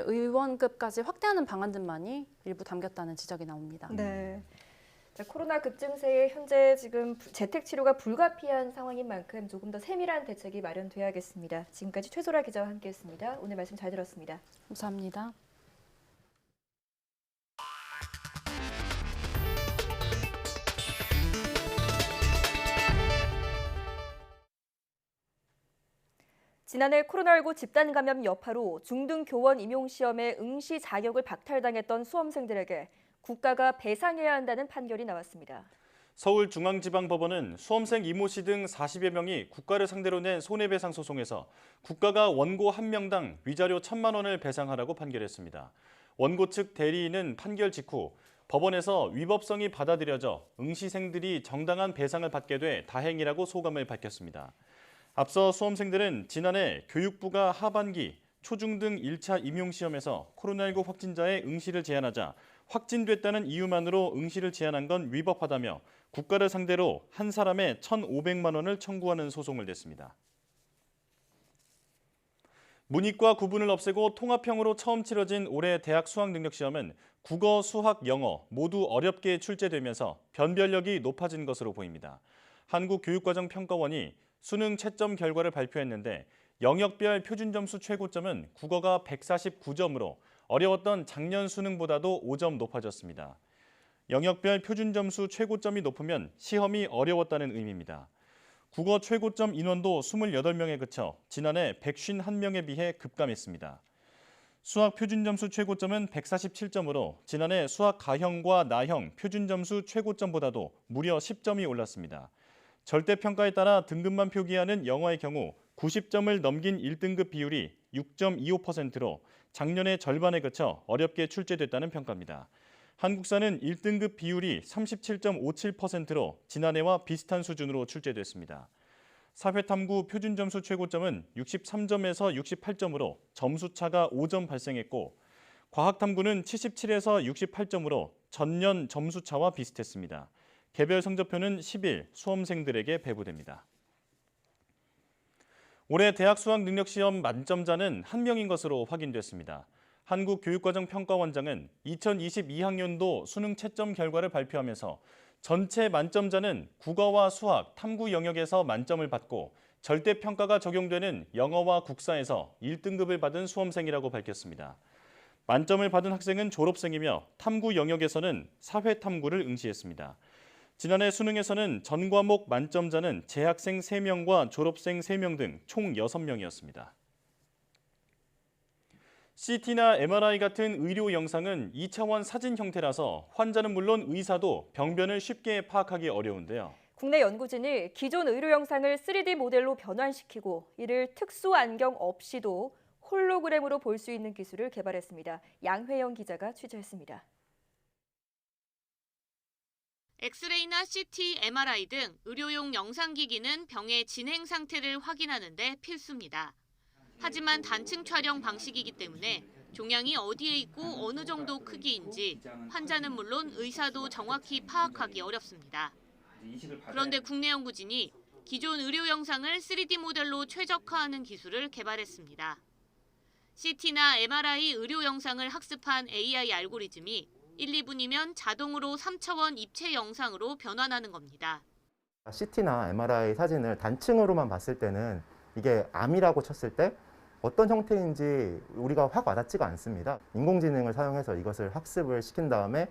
Speaker 7: 의원급까지 확대하는 방안들만이 일부 담겼다는 지적이 나옵니다.
Speaker 2: 네. 자, 코로나 급증세에 현재 지금 재택치료가 불가피한 상황인 만큼 조금 더 세밀한 대책이 마련돼야겠습니다. 지금까지 최소라 기자와 함께했습니다. 오늘 말씀 잘 들었습니다.
Speaker 7: 감사합니다.
Speaker 2: 지난해 코로나19 집단 감염 여파로 중등 교원 임용 시험의 응시 자격을 박탈당했던 수험생들에게 국가가 배상해야 한다는 판결이 나왔습니다.
Speaker 1: 서울중앙지방법원은 수험생 이모 씨 등 40여 명이 국가를 상대로 낸 손해배상 소송에서 국가가 원고 1명당 위자료 1,000만 원을 배상하라고 판결했습니다. 원고 측 대리인은 판결 직후 법원에서 위법성이 받아들여져 응시생들이 정당한 배상을 받게 돼 다행이라고 소감을 밝혔습니다. 앞서 수험생들은 지난해 교육부가 하반기 초중등 1차 임용시험에서 코로나19 확진자의 응시를 제한하자 확진됐다는 이유만으로 응시를 제한한 건 위법하다며 국가를 상대로 한 사람에 1,500만 원을 청구하는 소송을 냈습니다. 문이과 구분을 없애고 통합형으로 처음 치러진 올해 대학 수학능력시험은 국어, 수학, 영어 모두 어렵게 출제되면서 변별력이 높아진 것으로 보입니다. 한국교육과정평가원이 수능 채점 결과를 발표했는데 영역별 표준점수 최고점은 국어가 149점으로 어려웠던 작년 수능보다도 5점 높아졌습니다. 영역별 표준 점수 최고점이 높으면 시험이 어려웠다는 의미입니다. 국어 최고점 인원도 28명에 그쳐 지난해 151명에 비해 급감했습니다. 수학 표준 점수 최고점은 147점으로 지난해 수학 가형과 나형 표준 점수 최고점보다도 무려 10점이 올랐습니다. 절대평가에 따라 등급만 표기하는 영어의 경우 90점을 넘긴 1등급 비율이 6.25%로 작년의 절반에 그쳐 어렵게 출제됐다는 평가입니다. 한국사는 1등급 비율이 37.57%로 지난해와 비슷한 수준으로 출제됐습니다. 사회탐구 표준점수 최고점은 63점에서 68점으로 점수차가 5점 발생했고 과학탐구는 77에서 68점으로 전년 점수차와 비슷했습니다. 개별 성적표는 10일 수험생들에게 배부됩니다. 올해 대학 수학 능력 시험 만점자는 1명인 것으로 확인됐습니다. 한국교육과정평가원장은 2022학년도 수능 채점 결과를 발표하면서 전체 만점자는 국어와 수학, 탐구 영역에서 만점을 받고 절대평가가 적용되는 영어와 국사에서 1등급을 받은 수험생이라고 밝혔습니다. 만점을 받은 학생은 졸업생이며 탐구 영역에서는 사회탐구를 응시했습니다. 지난해 수능에서는 전 과목 만점자는 재학생 3명과 졸업생 3명 등 총 6명이었습니다. CT나 MRI 같은 의료 영상은 2차원 사진 형태라서 환자는 물론 의사도 병변을 쉽게 파악하기 어려운데요.
Speaker 2: 국내 연구진이 기존 의료 영상을 3D 모델로 변환시키고 이를 특수 안경 없이도 홀로그램으로 볼 수 있는 기술을 개발했습니다. 양회영 기자가 취재했습니다.
Speaker 11: 엑스레이나 CT, MRI 등 의료용 영상기기는 병의 진행 상태를 확인하는 데 필수입니다. 하지만 단층 촬영 방식이기 때문에 종양이 어디에 있고 어느 정도 크기인지 환자는 물론 의사도 정확히 파악하기 어렵습니다. 그런데 국내 연구진이 기존 의료 영상을 3D 모델로 최적화하는 기술을 개발했습니다. CT나 MRI 의료 영상을 학습한 AI 알고리즘이 1, 2분이면 자동으로 3차원 입체 영상으로 변환하는 겁니다.
Speaker 12: CT나 MRI 사진을 단층으로만 봤을 때는 이게 암이라고 쳤을 때 어떤 형태인지 우리가 확 와닿지가 않습니다. 인공지능을 사용해서 이것을 학습을 시킨 다음에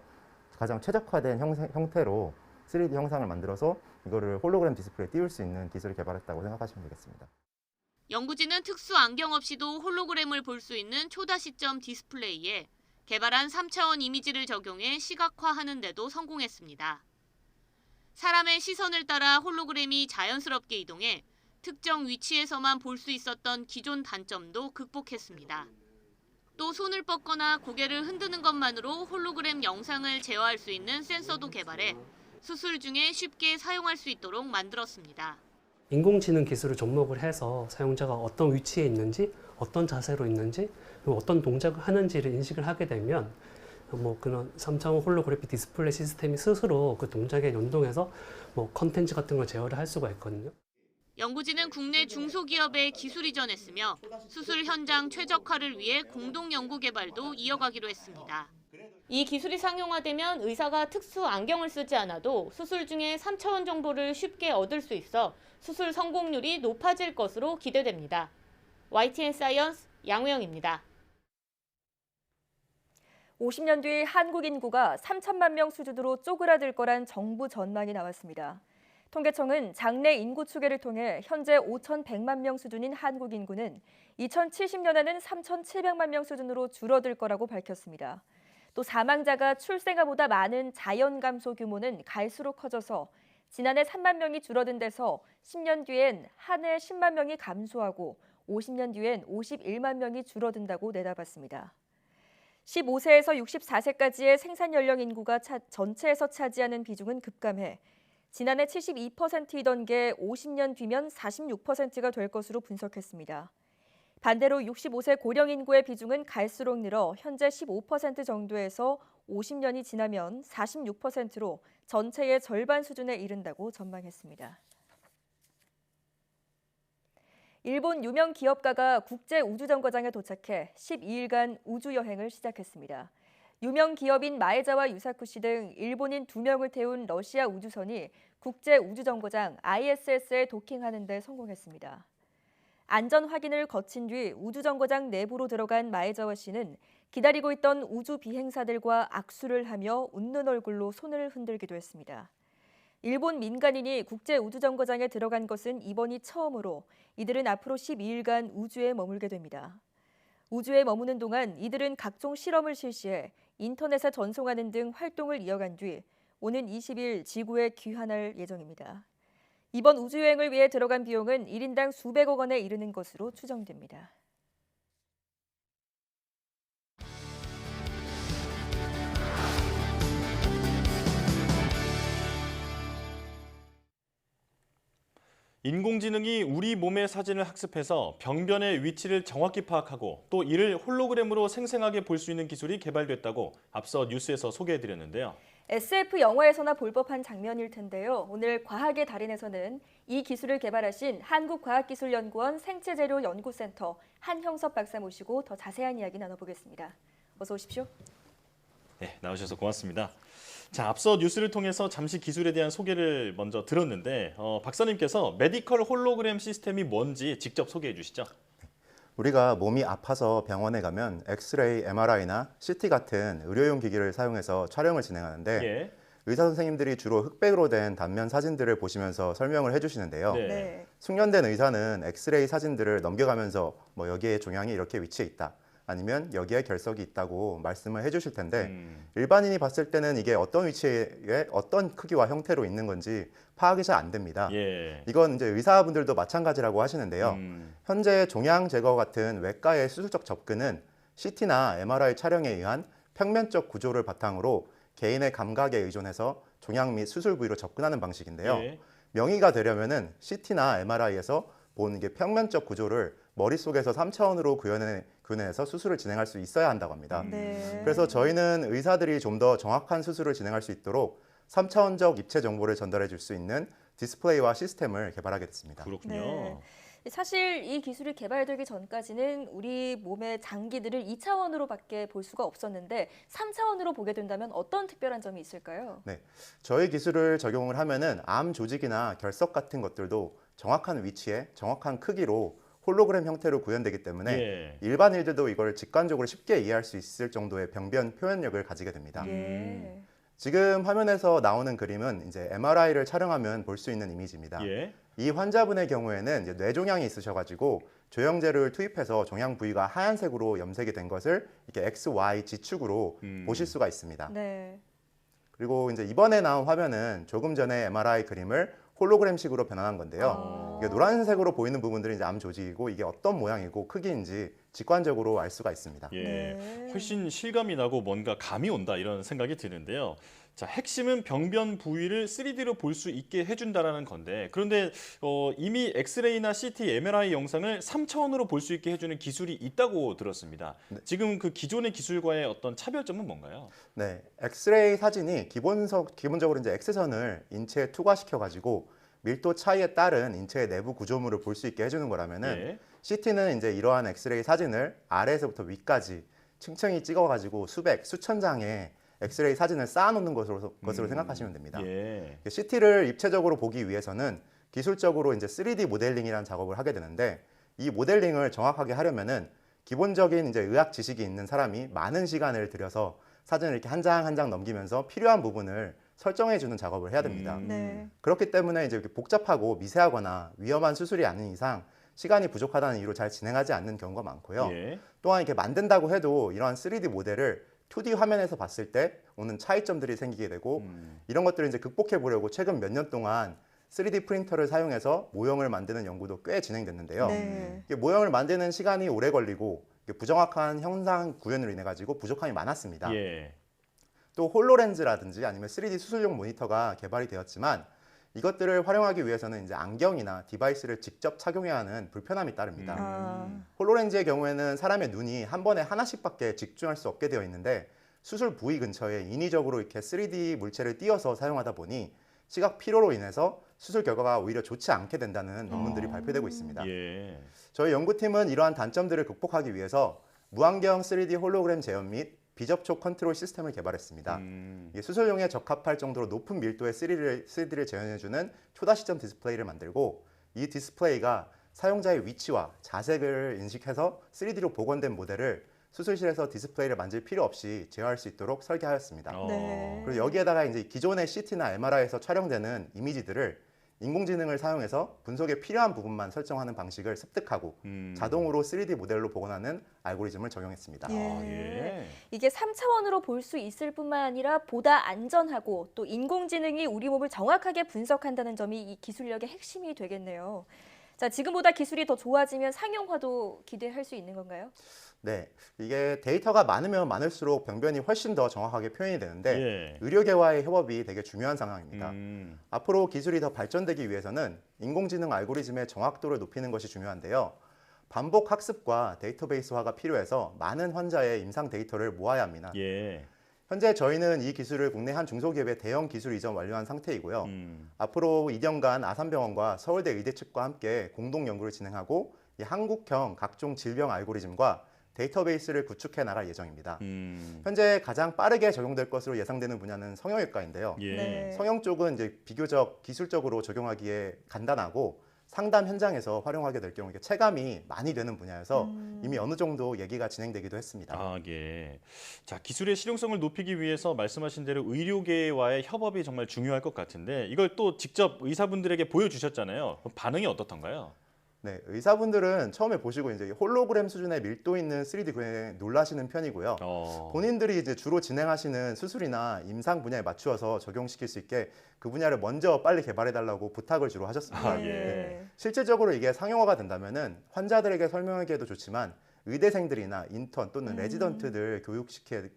Speaker 12: 가장 최적화된 형태로 3D 형상을 만들어서 이거를 홀로그램 디스플레이에 띄울 수 있는 기술을 개발했다고 생각하시면 되겠습니다.
Speaker 11: 연구진은 특수 안경 없이도 홀로그램을 볼 수 있는 초다시점 디스플레이에 개발한 3차원 이미지를 적용해 시각화하는 데도 성공했습니다. 사람의 시선을 따라 홀로그램이 자연스럽게 이동해 특정 위치에서만 볼 수 있었던 기존 단점도 극복했습니다. 또 손을 뻗거나 고개를 흔드는 것만으로 홀로그램 영상을 제어할 수 있는 센서도 개발해 수술 중에 쉽게 사용할 수 있도록 만들었습니다.
Speaker 13: 인공지능 기술을 접목을 해서 사용자가 어떤 위치에 있는지, 어떤 자세로 있는지, 그리고 어떤 동작을 하는지를 인식을 하게 되면 그런 3차원 홀로그래픽 디스플레이 시스템이 스스로 그 동작에 연동해서 컨텐츠 같은 걸 제어를 할 수가 있거든요.
Speaker 11: 연구진은 국내 중소기업에 기술 이전했으며 수술 현장 최적화를 위해 공동 연구 개발도 이어가기로 했습니다. 이 기술이 상용화되면 의사가 특수 안경을 쓰지 않아도 수술 중에 3차원 정보를 쉽게 얻을 수 있어 수술 성공률이 높아질 것으로 기대됩니다. YTN 사이언스 양우영입니다.
Speaker 2: 50년 뒤 한국 인구가 3천만 명 수준으로 쪼그라들 거란 정부 전망이 나왔습니다. 통계청은 장래 인구 추계를 통해 현재 5,100만 명 수준인 한국 인구는 2070년에는 3,700만 명 수준으로 줄어들 거라고 밝혔습니다. 또 사망자가 출생아보다 많은 자연 감소 규모는 갈수록 커져서 지난해 3만 명이 줄어든 데서 10년 뒤엔 한 해 10만 명이 감소하고 50년 뒤엔 51만 명이 줄어든다고 내다봤습니다. 15세에서 64세까지의 생산 연령 인구가 전체에서 차지하는 비중은 급감해 지난해 72%이던 게 50년 뒤면 46%가 될 것으로 분석했습니다. 반대로 65세 고령 인구의 비중은 갈수록 늘어 현재 15% 정도에서 50년이 지나면 46%로 전체의 절반 수준에 이른다고 전망했습니다. 일본 유명 기업가가 국제우주정거장에 도착해 12일간 우주여행을 시작했습니다. 유명 기업인 마에자와 유사쿠 씨 등 일본인 2명을 태운 러시아 우주선이 국제우주정거장 ISS에 도킹하는 데 성공했습니다. 안전 확인을 거친 뒤 우주정거장 내부로 들어간 마에자와 씨는 기다리고 있던 우주 비행사들과 악수를 하며 웃는 얼굴로 손을 흔들기도 했습니다. 일본 민간인이 국제우주정거장에 들어간 것은 이번이 처음으로 이들은 앞으로 12일간 우주에 머물게 됩니다. 우주에 머무는 동안 이들은 각종 실험을 실시해 인터넷에 전송하는 등 활동을 이어간 뒤 오는 20일 지구에 귀환할 예정입니다. 이번 우주여행을 위해 들어간 비용은 1인당 수백억 원에 이르는 것으로 추정됩니다.
Speaker 1: 인공지능이 우리 몸의 사진을 학습해서 병변의 위치를 정확히 파악하고 또 이를 홀로그램으로 생생하게 볼 수 있는 기술이 개발됐다고 앞서 뉴스에서 소개해드렸는데요.
Speaker 2: SF 영화에서나 볼 법한 장면일 텐데요. 오늘 과학의 달인에서는 이 기술을 개발하신 한국과학기술연구원 생체재료연구센터 한형섭 박사 모시고 더 자세한 이야기 나눠보겠습니다. 어서 오십시오.
Speaker 1: 네, 나오셔서 고맙습니다. 자, 앞서 뉴스를 통해서 잠시 기술에 대한 소개를 먼저 들었는데 박사님께서 메디컬 홀로그램 시스템이 뭔지 직접 소개해 주시죠.
Speaker 12: 우리가 몸이 아파서 병원에 가면 엑스레이, MRI나 CT 같은 의료용 기기를 사용해서 촬영을 진행하는데
Speaker 1: 예.
Speaker 12: 의사 선생님들이 주로 흑백으로 된 단면 사진들을 보시면서 설명을 해주시는데요.
Speaker 1: 네.
Speaker 12: 숙련된 의사는 엑스레이 사진들을 넘겨가면서 여기에 종양이 이렇게 위치해 있다. 아니면 여기에 결석이 있다고 말씀을 해주실 텐데 일반인이 봤을 때는 이게 어떤 위치에 어떤 크기와 형태로 있는 건지 파악이 잘 안 됩니다.
Speaker 1: 예.
Speaker 12: 이건 이제 의사분들도 마찬가지라고 하시는데요. 현재 종양 제거 같은 외과의 수술적 접근은 CT나 MRI 촬영에 의한 평면적 구조를 바탕으로 개인의 감각에 의존해서 종양 및 수술 부위로 접근하는 방식인데요.
Speaker 1: 예.
Speaker 12: 명의가 되려면은 CT나 MRI에서 본 이게 평면적 구조를 머릿속에서 3차원으로 구현해서 수술을 진행할 수 있어야 한다고 합니다.
Speaker 2: 네.
Speaker 12: 그래서 저희는 의사들이 좀 더 정확한 수술을 진행할 수 있도록 3차원적 입체 정보를 전달해 줄 수 있는 디스플레이와 시스템을 개발하게 됐습니다.
Speaker 1: 그렇군요.
Speaker 2: 네. 사실 이 기술이 개발되기 전까지는 우리 몸의 장기들을 2차원으로밖에 볼 수가 없었는데 3차원으로 보게 된다면 어떤 특별한 점이 있을까요?
Speaker 12: 네, 저희 기술을 적용을 하면은 암 조직이나 결석 같은 것들도 정확한 위치에 정확한 크기로 홀로그램 형태로 구현되기 때문에
Speaker 1: 예.
Speaker 12: 일반인들도 이걸 직관적으로 쉽게 이해할 수 있을 정도의 병변 표현력을 가지게 됩니다.
Speaker 2: 예.
Speaker 12: 지금 화면에서 나오는 그림은 이제 MRI를 촬영하면 볼 수 있는 이미지입니다.
Speaker 1: 예.
Speaker 12: 이 환자분의 경우에는 이제 뇌종양이 있으셔가지고 조영제를 투입해서 종양 부위가 하얀색으로 염색이 된 것을 이렇게 XY 지축으로 보실 수가 있습니다.
Speaker 2: 네.
Speaker 12: 그리고 이제 이번에 나온 화면은 조금 전에 MRI 그림을 홀로그램식으로 변환한 건데요. 이게 노란색으로 보이는 부분들이 이제 암 조직이고 이게 어떤 모양이고 크기인지 직관적으로 알 수가 있습니다.
Speaker 1: 예.
Speaker 2: 네.
Speaker 1: 훨씬 실감이 나고 뭔가 감이 온다 이런 생각이 드는데요. 자, 핵심은 병변 부위를 3D로 볼 수 있게 해준다라는 건데 그런데 이미 엑스레이나 CT, MRI 영상을 3차원으로 볼 수 있게 해주는 기술이 있다고 들었습니다.
Speaker 12: 네.
Speaker 1: 지금 그 기존의 기술과의 어떤 차별점은 뭔가요?
Speaker 12: 네, 엑스레이 사진이 기본적으로 이제 X선을 인체에 투과시켜가지고 밀도 차이에 따른 인체의 내부 구조물을 볼 수 있게 해주는 거라면은
Speaker 1: 예.
Speaker 12: CT는 이제 이러한 엑스레이 사진을 아래에서부터 위까지 층층이 찍어가지고 수천 장의 엑스레이 사진을 쌓아놓는 것으로 생각하시면 됩니다.
Speaker 1: 예.
Speaker 12: CT를 입체적으로 보기 위해서는 기술적으로 이제 3D 모델링이라는 작업을 하게 되는데 이 모델링을 정확하게 하려면은 기본적인 이제 의학 지식이 있는 사람이 많은 시간을 들여서 사진을 이렇게 한 장 한 장 넘기면서 필요한 부분을 설정해 주는 작업을 해야 됩니다.
Speaker 2: 네.
Speaker 12: 그렇기 때문에 이제 이렇게 복잡하고 미세하거나 위험한 수술이 아닌 이상 시간이 부족하다는 이유로 잘 진행하지 않는 경우가 많고요.
Speaker 1: 예.
Speaker 12: 또한 이렇게 만든다고 해도 이러한 3D 모델을 2D 화면에서 봤을 때 오는 차이점들이 생기게 되고 이런 것들을 이제 극복해 보려고 최근 몇 년 동안 3D 프린터를 사용해서 모형을 만드는 연구도 꽤 진행됐는데요.
Speaker 2: 네.
Speaker 12: 이게 모형을 만드는 시간이 오래 걸리고 이게 부정확한 형상 구현으로 인해 가지고 부족함이 많았습니다.
Speaker 1: 예.
Speaker 12: 또 홀로렌즈라든지 아니면 3D 수술용 모니터가 개발이 되었지만 이것들을 활용하기 위해서는 이제 안경이나 디바이스를 직접 착용해야 하는 불편함이 따릅니다. 홀로렌즈의 경우에는 사람의 눈이 한 번에 하나씩밖에 집중할 수 없게 되어 있는데 수술 부위 근처에 인위적으로 이렇게 3D 물체를 띄어서 사용하다 보니 시각 피로로 인해서 수술 결과가 오히려 좋지 않게 된다는 논문들이 발표되고 있습니다.
Speaker 1: 예.
Speaker 12: 저희 연구팀은 이러한 단점들을 극복하기 위해서 무안경 3D 홀로그램 재현 및 비접촉 컨트롤 시스템을 개발했습니다. 이게 수술용에 적합할 정도로 높은 밀도의 3D를 재현해주는 초다시점 디스플레이를 만들고 이 디스플레이가 사용자의 위치와 자색을 인식해서 3D로 복원된 모델을 수술실에서 디스플레이를 만질 필요 없이 제어할 수 있도록 설계하였습니다.
Speaker 2: 네.
Speaker 12: 그리고 여기에다가 이제 기존의 CT나 MRI에서 촬영되는 이미지들을 인공지능을 사용해서 분석에 필요한 부분만 설정하는 방식을 습득하고 자동으로 3D 모델로 복원하는 알고리즘을 적용했습니다.
Speaker 2: 예. 이게 3차원으로 볼 수 있을 뿐만 아니라 보다 안전하고 또 인공지능이 우리 몸을 정확하게 분석한다는 점이 이 기술력의 핵심이 되겠네요. 자, 지금보다 기술이 더 좋아지면 상용화도 기대할 수 있는 건가요?
Speaker 12: 네, 이게 데이터가 많으면 많을수록 병변이 훨씬 더 정확하게 표현이 되는데
Speaker 1: 예.
Speaker 12: 의료계와의 협업이 되게 중요한 상황입니다. 앞으로 기술이 더 발전되기 위해서는 인공지능 알고리즘의 정확도를 높이는 것이 중요한데요. 반복 학습과 데이터베이스화가 필요해서 많은 환자의 임상 데이터를 모아야 합니다.
Speaker 1: 예.
Speaker 12: 현재 저희는 이 기술을 국내 한 중소기업에 대형 기술 이전 완료한 상태이고요. 앞으로 2년간 아산병원과 서울대 의대 측과 함께 공동 연구를 진행하고 이 한국형 각종 질병 알고리즘과 데이터베이스를 구축해 나갈 예정입니다. 현재 가장 빠르게 적용될 것으로 예상되는 분야는 성형외과인데요.
Speaker 1: 예.
Speaker 2: 네.
Speaker 12: 성형 쪽은 이제 비교적 기술적으로 적용하기에 간단하고 상담 현장에서 활용하게 될 경우 이게 체감이 많이 되는 분야여서 이미 어느 정도 얘기가 진행되기도 했습니다.
Speaker 1: 아, 예. 자, 기술의 실용성을 높이기 위해서 말씀하신 대로 의료계와의 협업이 정말 중요할 것 같은데 이걸 또 직접 의사분들에게 보여주셨잖아요. 그럼 반응이 어떻던가요?
Speaker 12: 네, 의사분들은 처음에 보시고 이제 홀로그램 수준의 밀도 있는 3D 그림에 놀라시는 편이고요. 본인들이 이제 주로 진행하시는 수술이나 임상 분야에 맞추어서 적용시킬 수 있게 그 분야를 먼저 빨리 개발해달라고 부탁을 주로 하셨습니다.
Speaker 1: 아, 예.
Speaker 12: 실질적으로 이게 상용화가 된다면은 환자들에게 설명하기에도 좋지만 의대생들이나 인턴 또는 레지던트들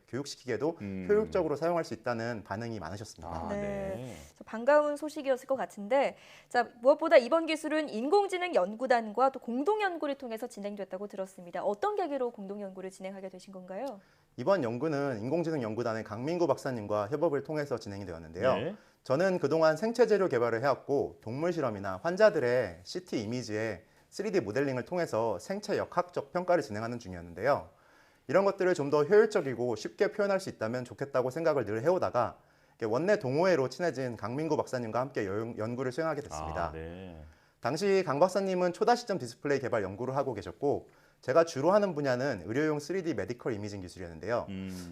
Speaker 12: 교육시키기에도 효율적으로 사용할 수 있다는 반응이 많으셨습니다.
Speaker 1: 아,
Speaker 2: 네.
Speaker 1: 네.
Speaker 2: 반가운 소식이었을 것 같은데, 자, 무엇보다 이번 기술은 인공지능 연구단과 또 공동 연구를 통해서 진행됐다고 들었습니다. 어떤 계기로 공동 연구를 진행하게 되신 건가요?
Speaker 12: 이번 연구는 인공지능 연구단의 강민구 박사님과 협업을 통해서 진행이 되었는데요.
Speaker 1: 네.
Speaker 12: 저는 그동안 생체 재료 개발을 해왔고 동물 실험이나 환자들의 CT 이미지에 3D 모델링을 통해서 생체 역학적 평가를 진행하는 중이었는데요. 이런 것들을 좀 더 효율적이고 쉽게 표현할 수 있다면 좋겠다고 생각을 늘 해오다가 원내 동호회로 친해진 강민구 박사님과 함께 연구를 수행하게 됐습니다.
Speaker 1: 아, 네.
Speaker 12: 당시 강 박사님은 초다시점 디스플레이 개발 연구를 하고 계셨고 제가 주로 하는 분야는 의료용 3D 메디컬 이미징 기술이었는데요.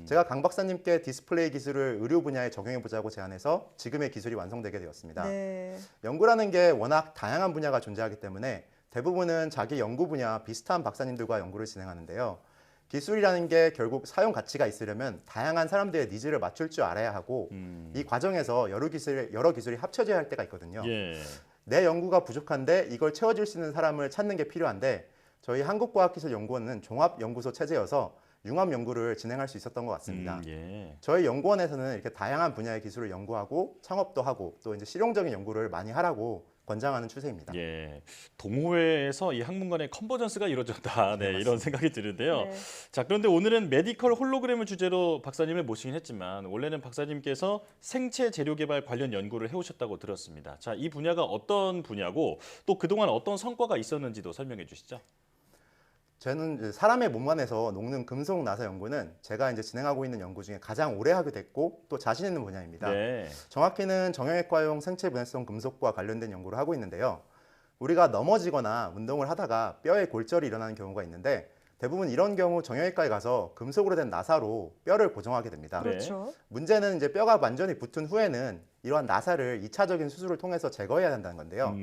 Speaker 12: 제가 강 박사님께 디스플레이 기술을 의료 분야에 적용해보자고 제안해서 지금의 기술이 완성되게 되었습니다.
Speaker 2: 네.
Speaker 12: 연구라는 게 워낙 다양한 분야가 존재하기 때문에 대부분은 자기 연구 분야 비슷한 박사님들과 연구를 진행하는데요. 기술이라는 게 결국 사용 가치가 있으려면 다양한 사람들의 니즈를 맞출 줄 알아야 하고 이 과정에서 여러 기술이 합쳐져야 할 때가 있거든요.
Speaker 1: 예.
Speaker 12: 내 연구가 부족한데 이걸 채워줄 수 있는 사람을 찾는 게 필요한데 저희 한국과학기술연구원은 종합연구소 체제여서 융합 연구를 진행할 수 있었던 것 같습니다.
Speaker 1: 예.
Speaker 12: 저희 연구원에서는 이렇게 다양한 분야의 기술을 연구하고 창업도 하고 또 이제 실용적인 연구를 많이 하라고 권장하는 추세입니다.
Speaker 1: 예, 동호회에서 이 학문 간의 컨버전스가 이루어졌다. 네, 이런 생각이 드는데요.
Speaker 2: 네.
Speaker 1: 자, 그런데 오늘은 메디컬 홀로그램을 주제로 박사님을 모시긴 했지만 원래는 박사님께서 생체 재료 개발 관련 연구를 해오셨다고 들었습니다. 자, 이 분야가 어떤 분야고 또 그동안 어떤 성과가 있었는지도 설명해 주시죠.
Speaker 12: 저는 사람의 몸 안에서 녹는 금속 나사 연구는 제가 이제 진행하고 있는 연구 중에 가장 오래 하게 됐고 또 자신 있는 분야입니다.
Speaker 1: 네.
Speaker 12: 정확히는 정형외과용 생체 분해성 금속과 관련된 연구를 하고 있는데요. 우리가 넘어지거나 운동을 하다가 뼈에 골절이 일어나는 경우가 있는데 대부분 이런 경우 정형외과에 가서 금속으로 된 나사로 뼈를 고정하게 됩니다.
Speaker 2: 그렇죠.
Speaker 12: 문제는 이제 뼈가 완전히 붙은 후에는 이러한 나사를 2차적인 수술을 통해서 제거해야 한다는 건데요.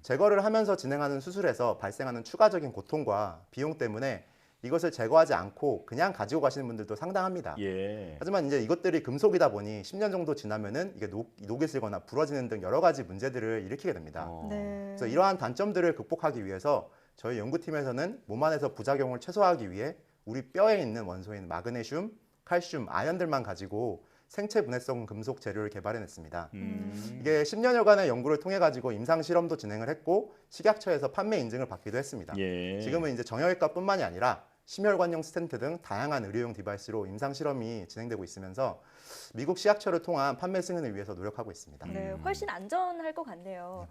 Speaker 12: 제거를 하면서 진행하는 수술에서 발생하는 추가적인 고통과 비용 때문에 이것을 제거하지 않고 그냥 가지고 가시는 분들도 상당합니다.
Speaker 1: 예.
Speaker 12: 하지만 이제 이것들이 금속이다 보니 10년 정도 지나면은 이게 녹이 슬거나 부러지는 등 여러 가지 문제들을 일으키게 됩니다.
Speaker 2: 네.
Speaker 12: 그래서 이러한 단점들을 극복하기 위해서 저희 연구팀에서는 몸 안에서 부작용을 최소화하기 위해 우리 뼈에 있는 원소인 마그네슘, 칼슘, 아연들만 가지고 생체 분해성 금속 재료를 개발해냈습니다. 이게 10년여간의 연구를 통해 가지고 임상 실험도 진행을 했고 식약처에서 판매 인증을 받기도 했습니다.
Speaker 1: 예.
Speaker 12: 지금은 이제 정형외과뿐만이 아니라 심혈관용 스텐트 등 다양한 의료용 디바이스로 임상 실험이 진행되고 있으면서 미국 식약처를 통한 판매 승인을 위해서 노력하고 있습니다.
Speaker 2: 네, 훨씬 안전할 것 같네요.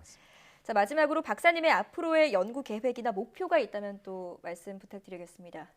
Speaker 2: 자, 마지막으로 박사님의 앞으로의 연구 계획이나 목표가 있다면 또 말씀 부탁드리겠습니다.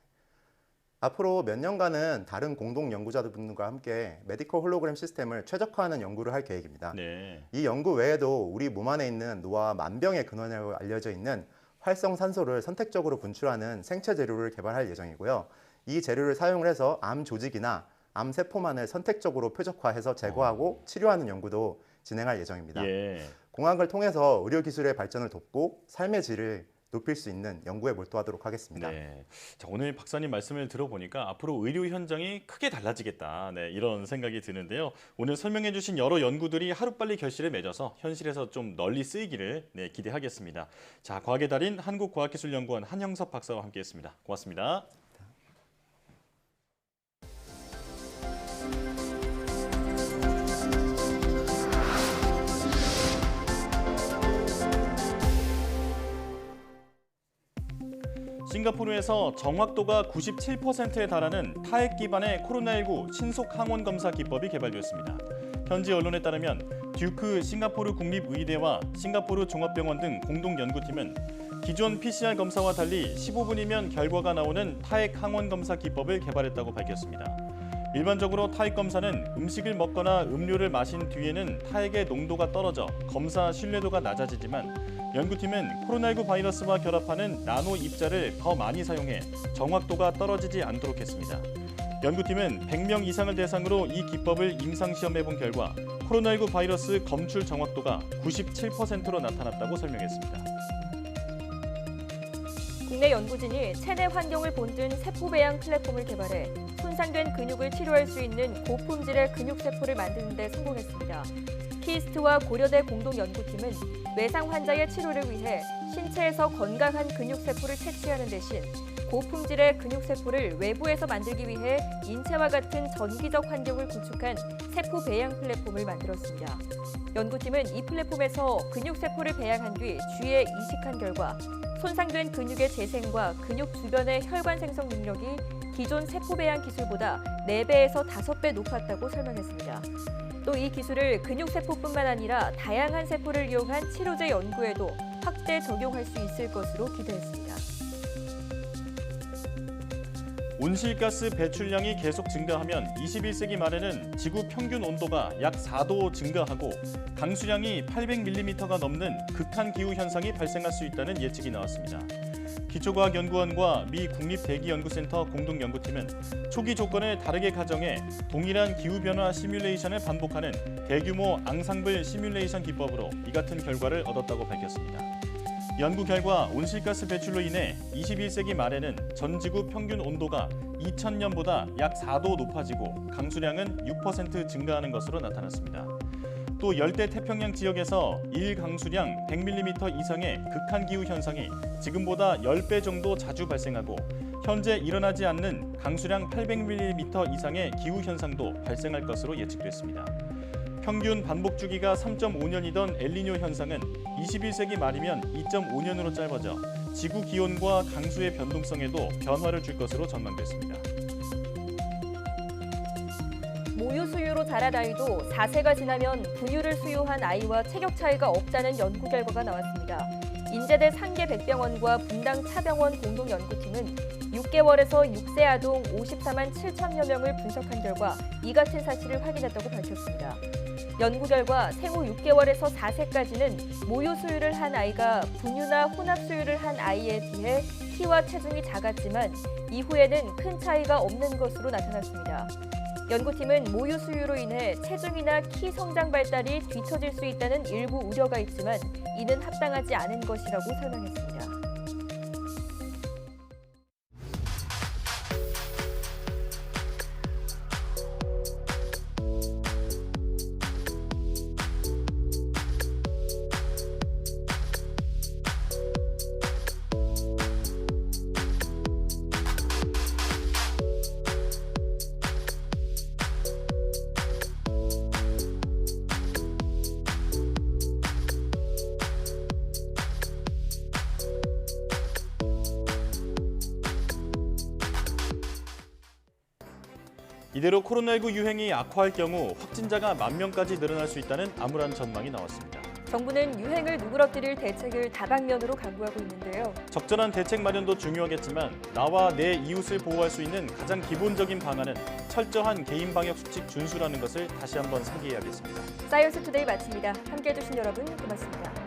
Speaker 12: 앞으로 몇 년간은 다른 공동 연구자분들과 함께 메디컬 홀로그램 시스템을 최적화하는 연구를 할 계획입니다.
Speaker 1: 네.
Speaker 12: 이 연구 외에도 우리 몸 안에 있는 노화 만병의 근원이라고 알려져 있는 활성산소를 선택적으로 분출하는 생체 재료를 개발할 예정이고요. 이 재료를 사용을 해서 암 조직이나 암 세포만을 선택적으로 표적화해서 제거하고 치료하는 연구도 진행할 예정입니다.
Speaker 1: 예.
Speaker 12: 공학을 통해서 의료기술의 발전을 돕고 삶의 질을 높일 수 있는 연구에 몰두하도록 하겠습니다.
Speaker 1: 네. 자, 오늘 박사님 말씀을 들어보니까 앞으로 의료 현장이 크게 달라지겠다. 네, 이런 생각이 드는데요. 오늘 설명해 주신 여러 연구들이 하루빨리 결실을 맺어서 현실에서 좀 널리 쓰이기를 기대하겠습니다. 자, 과학의 달인 한국과학기술연구원 한형섭 박사와 함께했습니다. 고맙습니다. 싱가포르에서 정확도가 97%에 달하는 타액 기반의 코로나19 신속 항원 검사 기법이 개발되었습니다. 현지 언론에 따르면 듀크 싱가포르 국립의대와 싱가포르 종합병원 등 공동 연구팀은 기존 PCR 검사와 달리 15분이면 결과가 나오는 타액 항원 검사 기법을 개발했다고 밝혔습니다. 일반적으로 타액 검사는 음식을 먹거나 음료를 마신 뒤에는 타액의 농도가 떨어져 검사 신뢰도가 낮아지지만 연구팀은 코로나19 바이러스와 결합하는 나노 입자를 더 많이 사용해 정확도가 떨어지지 않도록 했습니다. 연구팀은 100명 이상을 대상으로 이 기법을 임상시험해본 결과 코로나19 바이러스 검출 정확도가 97%로 나타났다고 설명했습니다.
Speaker 2: 국내 연구진이 체내 환경을 본뜬 세포 배양 플랫폼을 개발해 손상된 근육을 치료할 수 있는 고품질의 근육세포를 만드는 데 성공했습니다. 키스트와 고려대 공동연구팀은 외상 환자의 치료를 위해 신체에서 건강한 근육세포를 채취하는 대신 고품질의 근육세포를 외부에서 만들기 위해 인체와 같은 전기적 환경을 구축한 세포 배양 플랫폼을 만들었습니다. 연구팀은 이 플랫폼에서 근육세포를 배양한 뒤 주위에 이식한 결과 손상된 근육의 재생과 근육 주변의 혈관 생성 능력이 기존 세포 배양 기술보다 4배에서 5배 높았다고 설명했습니다. 또 이 기술을 근육세포뿐만 아니라 다양한 세포를 이용한 치료제 연구에도 확대 적용할 수 있을 것으로 기대했습니다.
Speaker 1: 온실가스 배출량이 계속 증가하면 21세기 말에는 지구 평균 온도가 약 4도 증가하고 강수량이 800mm가 넘는 극한 기후 현상이 발생할 수 있다는 예측이 나왔습니다. 기초과학연구원과 미 국립대기연구센터 공동연구팀은 초기 조건을 다르게 가정해 동일한 기후변화 시뮬레이션을 반복하는 대규모 앙상블 시뮬레이션 기법으로 이 같은 결과를 얻었다고 밝혔습니다. 연구 결과 온실가스 배출로 인해 21세기 말에는 전 지구 평균 온도가 2000년보다 약 4도 높아지고 강수량은 6% 증가하는 것으로 나타났습니다. 또 열대 태평양 지역에서 일강수량 100mm 이상의 극한 기후 현상이 지금보다 10배 정도 자주 발생하고 현재 일어나지 않는 강수량 800mm 이상의 기후 현상도 발생할 것으로 예측됐습니다. 평균 반복 주기가 3.5년이던 엘니뇨 현상은 21세기 말이면 2.5년으로 짧아져 지구 기온과 강수의 변동성에도 변화를 줄 것으로 전망됐습니다.
Speaker 2: 모유 수유로 자란 아이도 4세가 지나면 분유를 수유한 아이와 체격 차이가 없다는 연구 결과가 나왔습니다. 인제대 상계백병원과 분당 차병원 공동연구팀은 6개월에서 6세 아동 54만 7천여 명을 분석한 결과 이 같은 사실을 확인했다고 밝혔습니다. 연구 결과 생후 6개월에서 4세까지는 모유 수유를 한 아이가 분유나 혼합 수유를 한 아이에 비해 키와 체중이 작았지만 이후에는 큰 차이가 없는 것으로 나타났습니다. 연구팀은 모유 수유로 인해 체중이나 키 성장 발달이 뒤처질 수 있다는 일부 우려가 있지만 이는 합당하지 않은 것이라고 설명했습니다.
Speaker 1: 이대로 코로나19 유행이 악화할 경우 확진자가 10,000명까지 늘어날 수 있다는 암울한 전망이 나왔습니다.
Speaker 2: 정부는 유행을 누그러뜨릴 대책을 다방면으로 강구하고 있는데요.
Speaker 1: 적절한 대책 마련도 중요하겠지만 나와 내 이웃을 보호할 수 있는 가장 기본적인 방안은 철저한 개인 방역 수칙 준수라는 것을 다시 한번 상기해야겠습니다.
Speaker 2: 사이언스 투데이 마칩니다. 함께해 주신 여러분 고맙습니다.